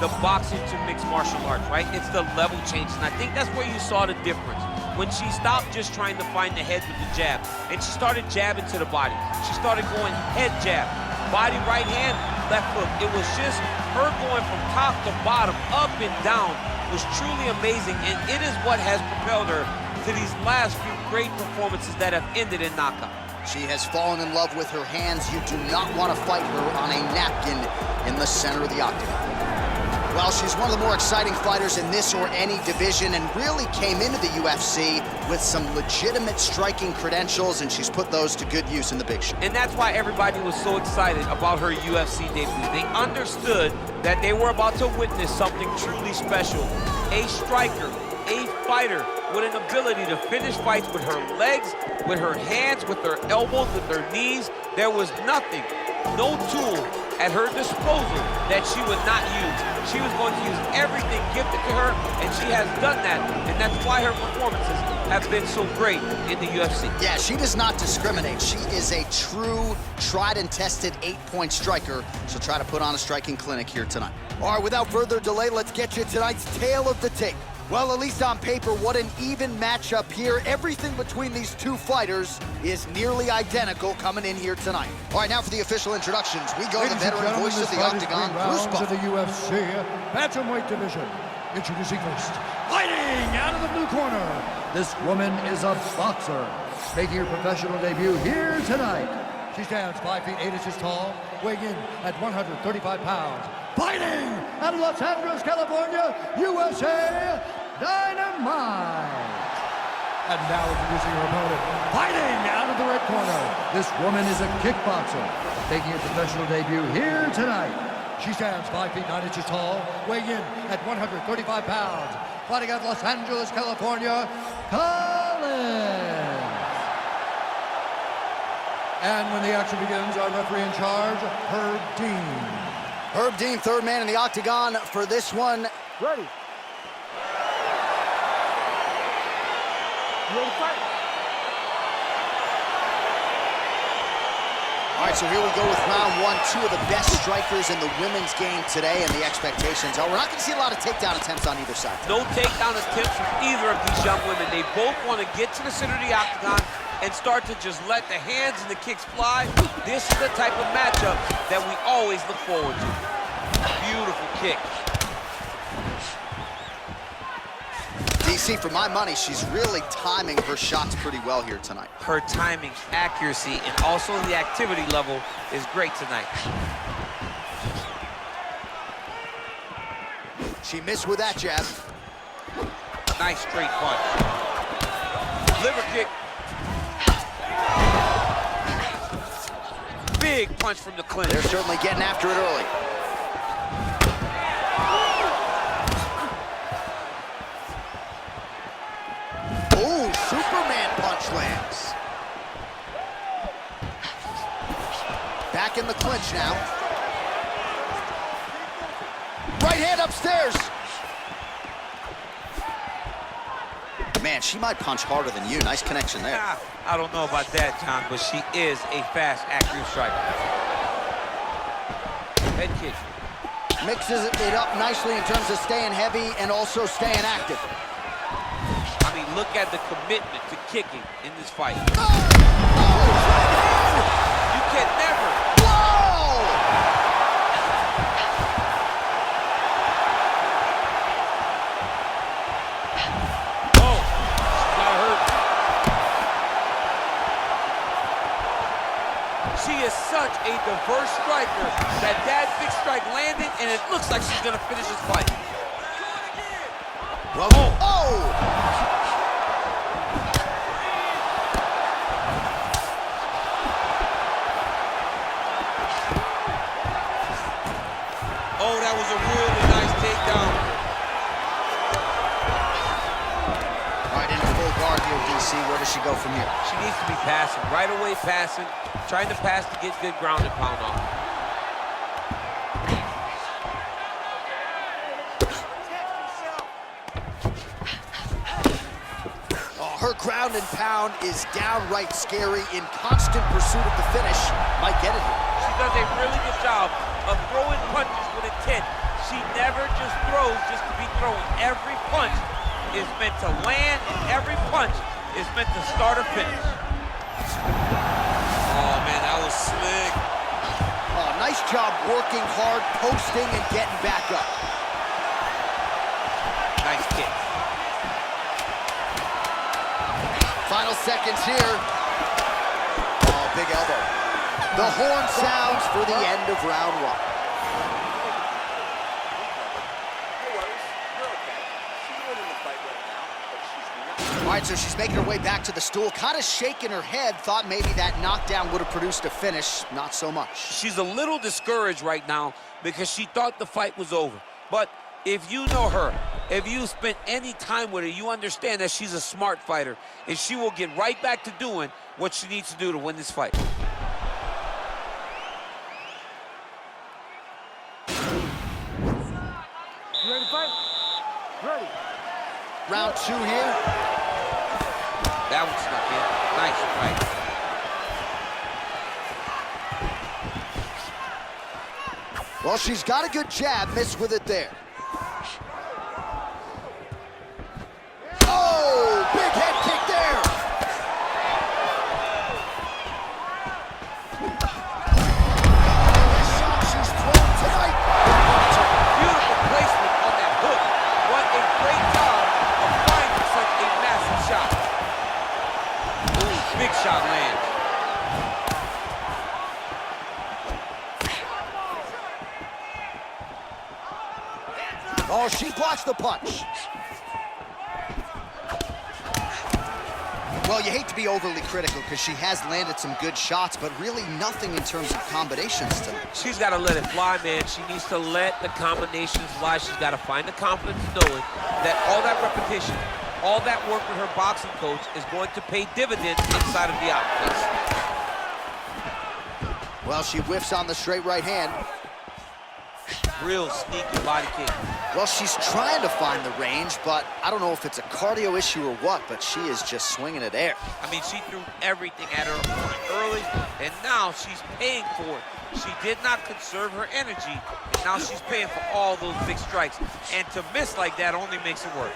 the boxing to mixed martial arts, right? It's the level change, and I think that's where you saw the difference. When she stopped just trying to find the head with the jab, and she started jabbing to the body. She started going head jab, body right hand, left hook. It was just her going from top to bottom, up and down, was truly amazing, and it is what has propelled her to these last few great performances that have ended in knockout. She has fallen in love with her hands. You do not want to fight her on a napkin in the center of the octagon. Well, she's one of the more exciting fighters in this or any division, and really came into the UFC with some legitimate striking credentials, and she's put those to good use in the big show. And that's why everybody was so excited about her UFC debut. They understood that they were about to witness something truly special. A striker, a fighter with an ability to finish fights with her legs, with her hands, with her elbows, with her knees. There was nothing, no tool at her disposal that she would not use. She was going to use everything gifted to her, and she has done that, and that's why her performances have been so great in the UFC. Yeah, she does not discriminate. She is a true, tried and tested 8-point striker. She'll try to put on a striking clinic here tonight. All right, without further delay, let's get you tonight's tale of the tape. Well, at least on paper, what an even matchup here. Everything between these two fighters is nearly identical coming in here tonight. All right, now for the official introductions. We go to the veteran voice of the Octagon, Bruce of the UFC Bantamweight Division. Introducing first, fighting out of the blue corner. This woman is a boxer, making her professional debut here tonight. She stands 5 feet 8 inches tall, weighing in at 135 pounds. Fighting out of Los Angeles, California, USA, Dynamite. And now introducing her opponent, fighting out of the red corner. This woman is a kickboxer, making her professional debut here tonight. She stands 5 feet 9 inches tall, weighing in at 135 pounds. Fighting out of Los Angeles, California, Corinne. And when the action begins, our referee in charge, Herb Dean. Herb Dean, third man in the Octagon for this one. Ready. You ready to fight? All right, so here we go with round one. Two of the best strikers in the women's game today, and the expectations are we're not going to see a lot of takedown attempts on either side. No takedown attempts from either of these young women. They both want to get to the center of the octagon and start to just let the hands and the kicks fly. This is the type of matchup that we always look forward to. Beautiful kick. DC, for my money, she's really timing her shots pretty well here tonight. Her timing, accuracy, and also the activity level is great tonight. She missed with that jab. Nice straight punch. Liver kick. Big punch from the clinch. They're certainly getting after it early. Ooh, Superman punch lands. Back in the clinch now. Right hand upstairs. Man, she might punch harder than you. Nice connection there. I don't know about that, John, but she is a fast, accurate striker. Head kick. Mixes it up nicely in terms of staying heavy and also staying active. I mean, look at the commitment to kicking in this fight. Oh, You can never. whoa! Oh, got hurt. She is such a diverse striker that big strike landed, and it looks like she's gonna finish this fight. Well, oh! Oh, that was a really nice takedown. All right, into full guard here, DC. Where does she go from here? She needs to be passing, right away passing, trying to pass to get good ground and pound off. Oh, her ground and pound is downright scary, in constant pursuit of the finish. Might get it here. She does a really good job of throwing punches with intent. She never just throws just to be throwing. Every punch is meant to land, and every punch is meant to start or finish. Oh, man, that was slick. Oh, nice job working hard, posting, and getting back up. Nice kick. Final seconds here. Oh, big elbow. The horn sounds for the end of round one. All right, so she's making her way back to the stool, kind of shaking her head, thought maybe that knockdown would have produced a finish. Not so much. She's a little discouraged right now because she thought the fight was over. But if you know her, if you spent any time with her, you understand that she's a smart fighter, and she will get right back to doing what she needs to do to win this fight. You ready to fight? Ready. Round two here. That one snuck in. Nice fight. Well, she's got a good jab, missed with it there. Oh, big head kick there. The shot she's thrown tonight. Beautiful placement on that hook. What a great job of finding such a massive shot. Ooh, big shot lands. Oh, she blocks the punch. Well, you hate to be overly critical because she has landed some good shots, but really nothing in terms of combinations tonight. She's got to let it fly, man. She needs to let the combinations fly. She's got to find the confidence knowing that all that repetition, all that work with her boxing coach is going to pay dividends inside of the outfits. Well, she whiffs on the straight right hand. Real sneaky body kick. Well, she's trying to find the range, but I don't know if it's a cardio issue or what, but she is just swinging it air. I mean, she threw everything at her opponent early, and now she's paying for it. She did not conserve her energy, and now she's paying for all those big strikes. And to miss like that only makes it worse.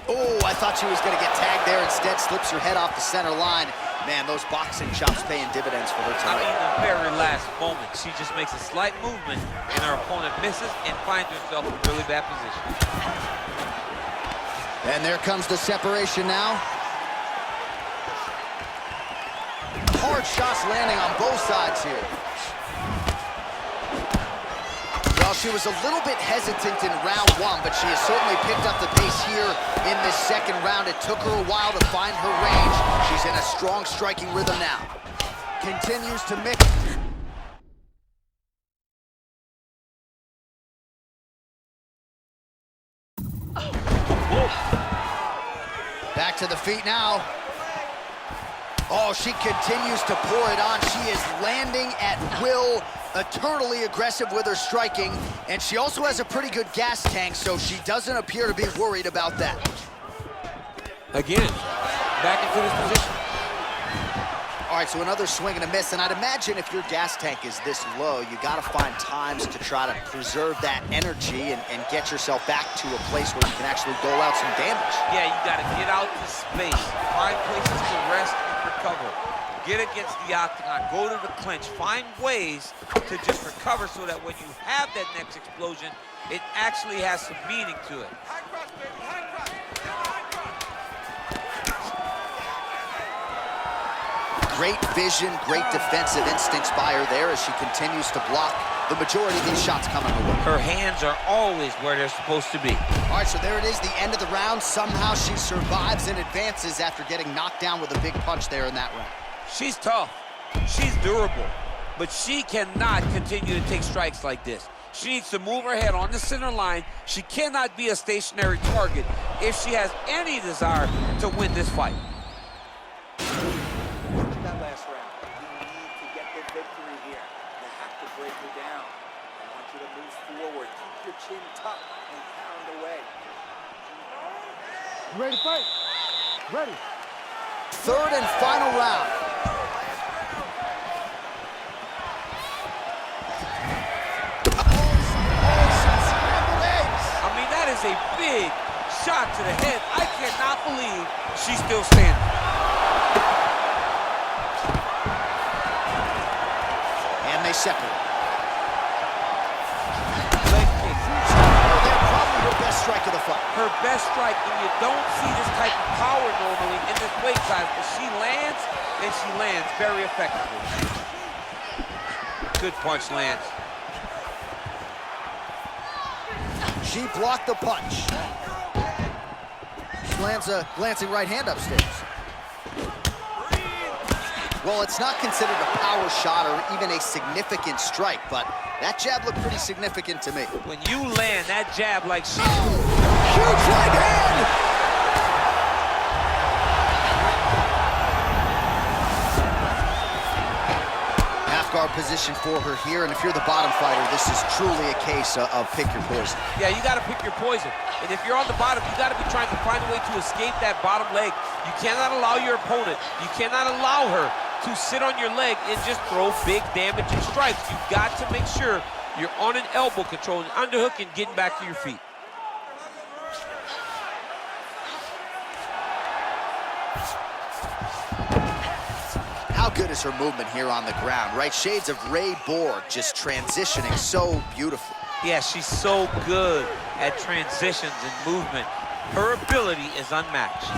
Oh, I thought she was going to get tagged there. Instead, slips her head off the center line. Man, those boxing chops paying dividends for her I tonight. mean, the very last moment, she just makes a slight movement, and her opponent misses and finds herself in a really bad position. And there comes the separation now. Hard shots landing on both sides here. Well, she was a little bit hesitant in round one, but she has certainly picked up the pace here in this second round. It took her a while to find her range. She's in a strong striking rhythm now. Continues to mix. Back to the feet now. Oh, she continues to pour it on. She is landing at will, eternally aggressive with her striking, and she also has a pretty good gas tank, so she doesn't appear to be worried about that. Again, back into this position. All right, so another swing and a miss, and I'd imagine if your gas tank is this low, you gotta find times to try to preserve that energy and get yourself back to a place where you can actually dole out some damage. Yeah, you gotta get out to space, find places to rest and recover. Get against the octagon, go to the clinch, find ways to just recover so that when you have that next explosion, it actually has some meaning to it. Great vision, great defensive instincts by her there as she continues to block the majority of these shots coming her way. Her hands are always where they're supposed to be. All right, so there it is, the end of the round. Somehow she survives and advances after getting knocked down with a big punch there in that round. She's tough, she's durable, but she cannot continue to take strikes like this. She needs to move her head on the center line. She cannot be a stationary target if she has any desire to win this fight. That last round, you need to get the victory here. You have to break her down. I want you to move forward, keep your chin tucked, and pound away. You ready to fight? Ready. Third and final round. I mean, that is a big shot to the head. I cannot believe she's still standing. And they separate. Leg kick. They're probably her best strike of the fight. Her best strike, and you don't see this type of power normally in this weight class, but she lands, and she lands very effectively. Good punch lands. She blocked the punch. She lands a glancing right hand upstairs. Well, it's not considered a power shot or even a significant strike, but that jab looked pretty significant to me. When you land that jab like she... Huge right hand! Half-guard position for her here, and if you're the bottom fighter, this is truly a case of pick your poison. Yeah, you gotta pick your poison. And if you're on the bottom, you gotta be trying to find a way to escape that bottom leg. You cannot allow your opponent, you cannot allow her to sit on your leg and just throw big damaging strikes. You've got to make sure you're on an elbow control, an underhook, and getting back to your feet. How good is her movement here on the ground, right? Shades of Ray Borg, just transitioning so beautifully. Yeah, she's so good at transitions and movement. Her ability is unmatched.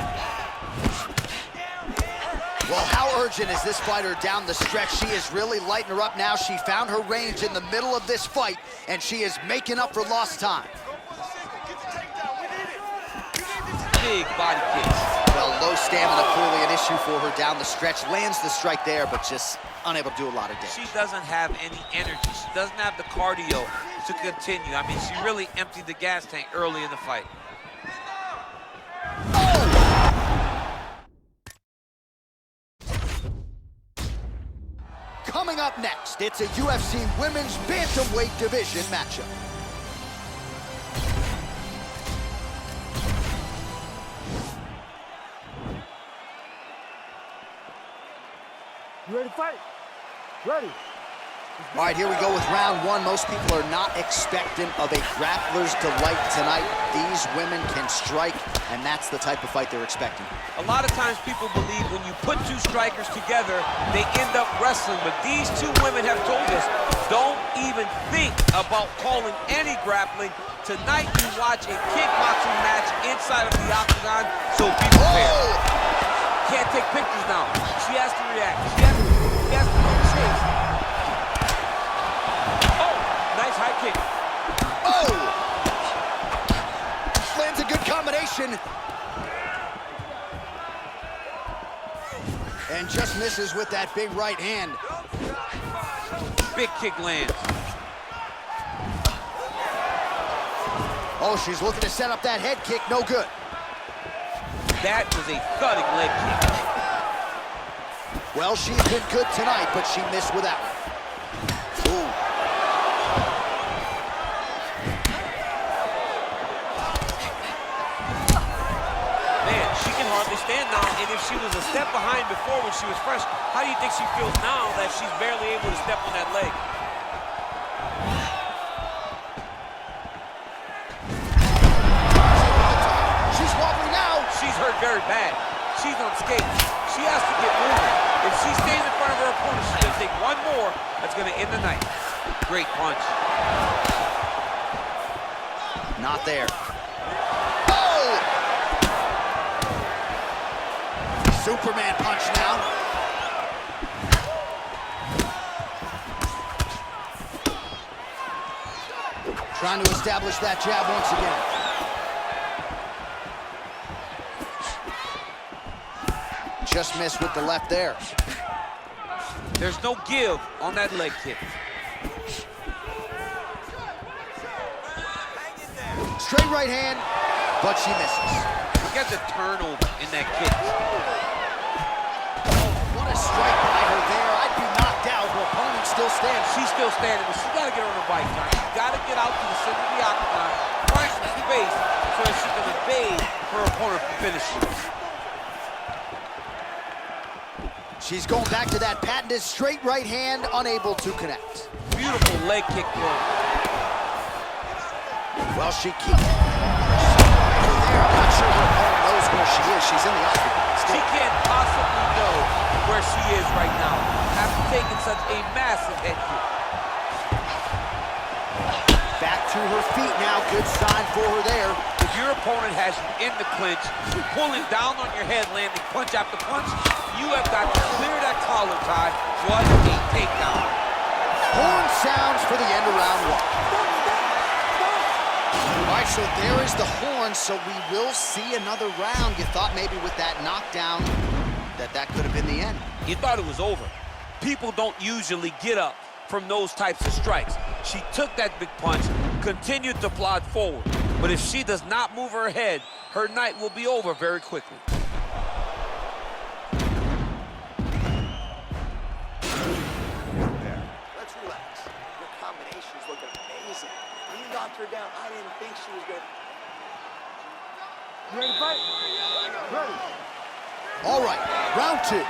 Well, how urgent is this fighter down the stretch? She is really lighting her up now. She found her range in the middle of this fight, and she is making up for lost time. Big body kicks. Well, low stamina clearly an issue for her down the stretch. Lands the strike there, but just unable to do a lot of damage. She doesn't have any energy. She doesn't have the cardio to continue. I mean, she really emptied the gas tank early in the fight. Coming up next, it's a UFC Women's Bantamweight Division matchup. You ready to fight? Ready. All right, here we go with round one. Most people are not expectant of a grappler's delight tonight. These women can strike, and that's the type of fight they're expecting. A lot of times people believe when you put two strikers together, they end up wrestling. But these two women have told us, don't even think about calling any grappling. Tonight, you watch a kickboxing match inside of the octagon, so be prepared. Can't take pictures now. She has to react. She has to go chase. Oh, nice high kick. Oh! Lands a good combination. And just misses with that big right hand. Big kick lands. Oh, she's looking to set up that head kick. No good. That was a thudding leg kick. Well, she's been good tonight, but she missed with that one. Ooh. Man, she can hardly stand now, and if she was a step behind before when she was fresh, how do you think she feels now that she's barely able to step on that leg? She's wobbling now. She's hurt very bad. She's on skates. She has to get moving. If she stays in front of her opponent, she's gonna take one more. That's gonna end the night. Great punch. Not there. Oh! Superman punch now. Trying to establish that jab once again. Just missed with the left there. There's no give on that leg kick. Straight right hand, but she misses. Look at the turnover in that kick. Oh, what a strike by her there. I'd be knocked out. Her opponent still standing. She's still standing, but she's got to get on her bike, John. She's got to get out to the center of the octagon, find some space so that she can evade her opponent from finishing. She's going back to that patented straight right hand, unable to connect. Beautiful leg kick throw. Well, she keeps there. I'm not sure her opponent knows where she is. She's in the octagon. She can't possibly know where she is right now after taking such a massive head kick. Back to her feet now. Good sign for her there. If your opponent has you in the clinch, pulling down on your head, landing punch after punch, you have got to clear that collar tie. What a takedown. Horn sounds for the end of round one. All right, so there is the horn, so we will see another round. You thought maybe with that knockdown that could have been the end. You thought it was over. People don't usually get up from those types of strikes. She took that big punch, continued to plod forward. But if she does not move her head, her night will be over very quickly. There. Let's relax. Your combination's looking amazing. When you knocked her down, I didn't think she was going to... You ready to fight? Ready. All right, round two.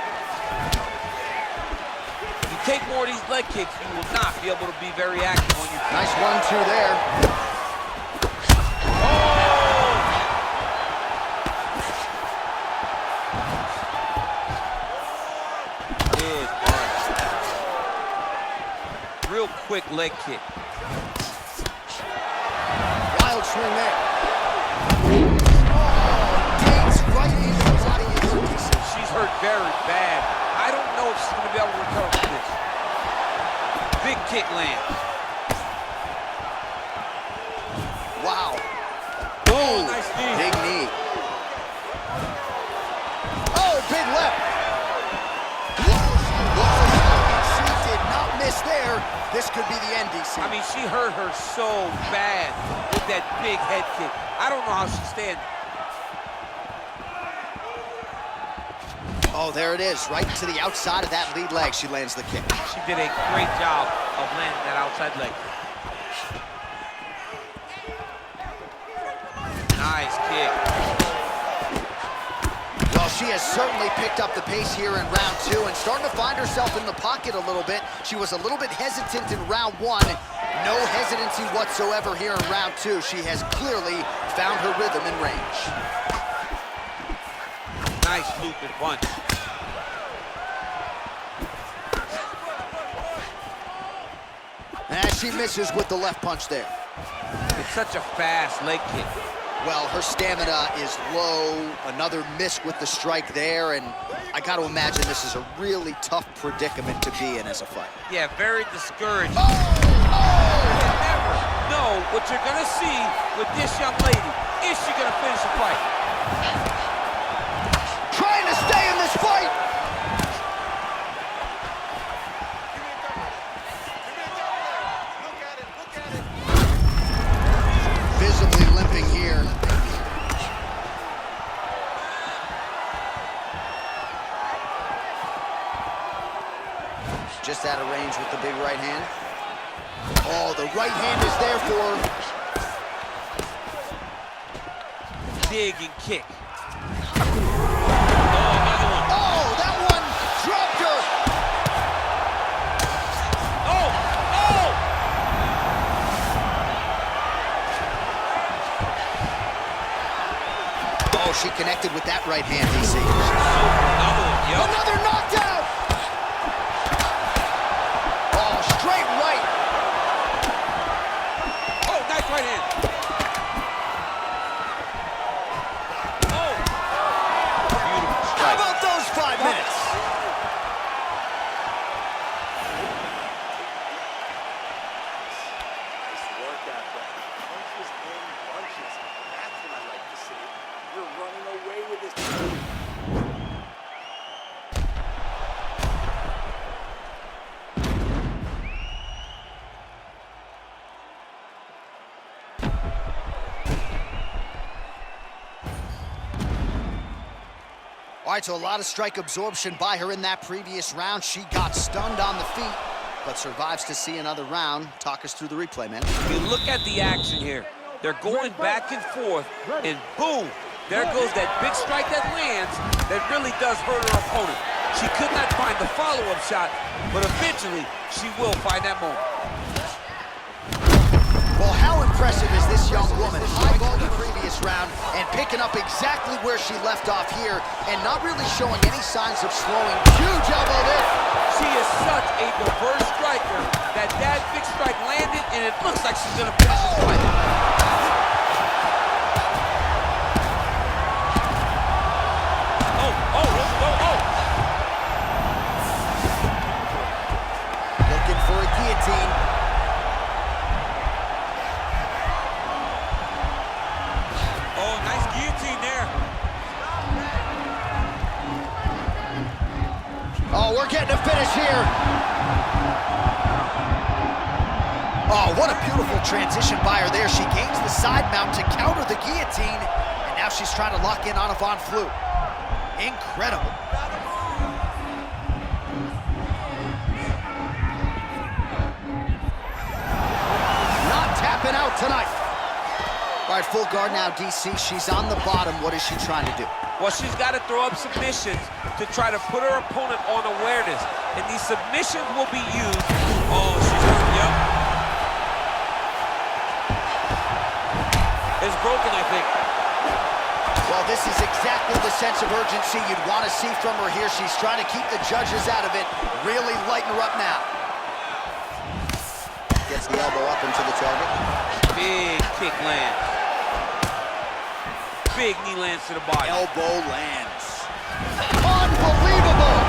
You take more of these leg kicks, you will not be able to be very active on your feet. Nice 1-2 there. Good punch. Real quick leg kick. Wild swing there. Gates right into the body. She's hurt very bad. I don't know if she's going to be able to recover from this. Big kick lands. Wow. Oh, nice knee. Big knee. Oh, big left. She did not miss there. This could be the end, DC. I mean, she hurt her so bad with that big head kick. I don't know how she's standing. Oh, there it is. Right to the outside of that lead leg. She lands the kick. She did a great job of landing that outside leg. Nice kick. Well, She has certainly picked up the pace here in round 2 and starting to find herself in the pocket a little bit. She was a little bit hesitant in round 1. No hesitancy whatsoever here in round 2. She has clearly found her rhythm and range. Nice looping punch. And she misses with the left punch there. It's such a fast leg kick. Well, her stamina is low. Another miss with the strike there, and I got to imagine this is a really tough predicament to be in as a fight. Yeah, very discouraging. Oh! You never know what you're gonna see with this young lady. Is she gonna finish the fight? Trying to stay in this fight! Visibly limping here. Just out of range with the big right hand. Oh, the right hand is there for her. Dig and kick. Oh, that one dropped her. Oh! Oh! Oh, she connected with that right hand, DC. Another one, yep. Another knockdown! Oh, straight right. Oh, nice right hand. Oh! Beautiful How strike. about those 5 minutes? Nice work out there. Punches in bunches. That's what I like to see. You're running away with this. All right, so a lot of strike absorption by her in that previous round. She got stunned on the feet, but survives to see another round. Talk us through the replay, man. You look at the action here. They're going back and forth, and boom, there goes that big strike that lands that really does hurt her opponent. She could not find the follow-up shot, but eventually she will find that moment. Well, how impressive is this young woman? High ball the previous round and picking up exactly where she left off here and not really showing any signs of slowing. Huge elbow there. She is such a diverse striker that big strike landed, and it looks like she's gonna finish this fight. Looking for a guillotine. Oh, nice guillotine there. Oh, we're getting a finish here. Oh, what a beautiful transition by her there. She gains the side mount to counter the guillotine, and now she's trying to lock in on a Von Flue. Incredible. Not tapping out tonight. All right, full guard now, DC. She's on the bottom. What is she trying to do? Well, she's got to throw up submissions to try to put her opponent on awareness. And these submissions will be used. Oh, she's hurt, yep. It's broken, I think. Well, this is exactly the sense of urgency you'd want to see from her here. She's trying to keep the judges out of it. Really lighten her up now. Gets the elbow up into the target. Big kick lands. Big knee lands to the body. Elbow lands. Unbelievable!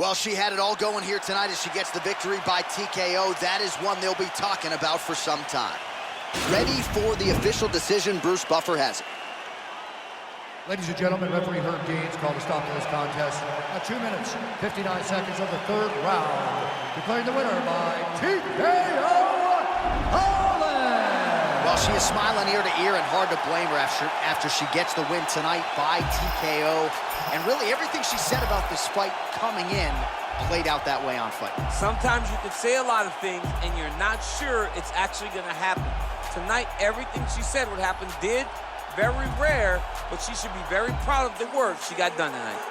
Well, she had it all going here tonight as she gets the victory by TKO. That is one they'll be talking about for some time. Ready for the official decision. Bruce Buffer has it. Ladies and gentlemen, referee Herb Deans called a stop to this contest at 2 minutes, 59 seconds of the third round, declaring the winner by TKO. Well, she is smiling ear to ear, and hard to blame her after she gets the win tonight by TKO. And really, everything she said about this fight coming in played out that way on Fight. Sometimes you can say a lot of things, and you're not sure it's actually going to happen. Tonight, everything she said would happen did. Very rare, but she should be very proud of the work she got done tonight.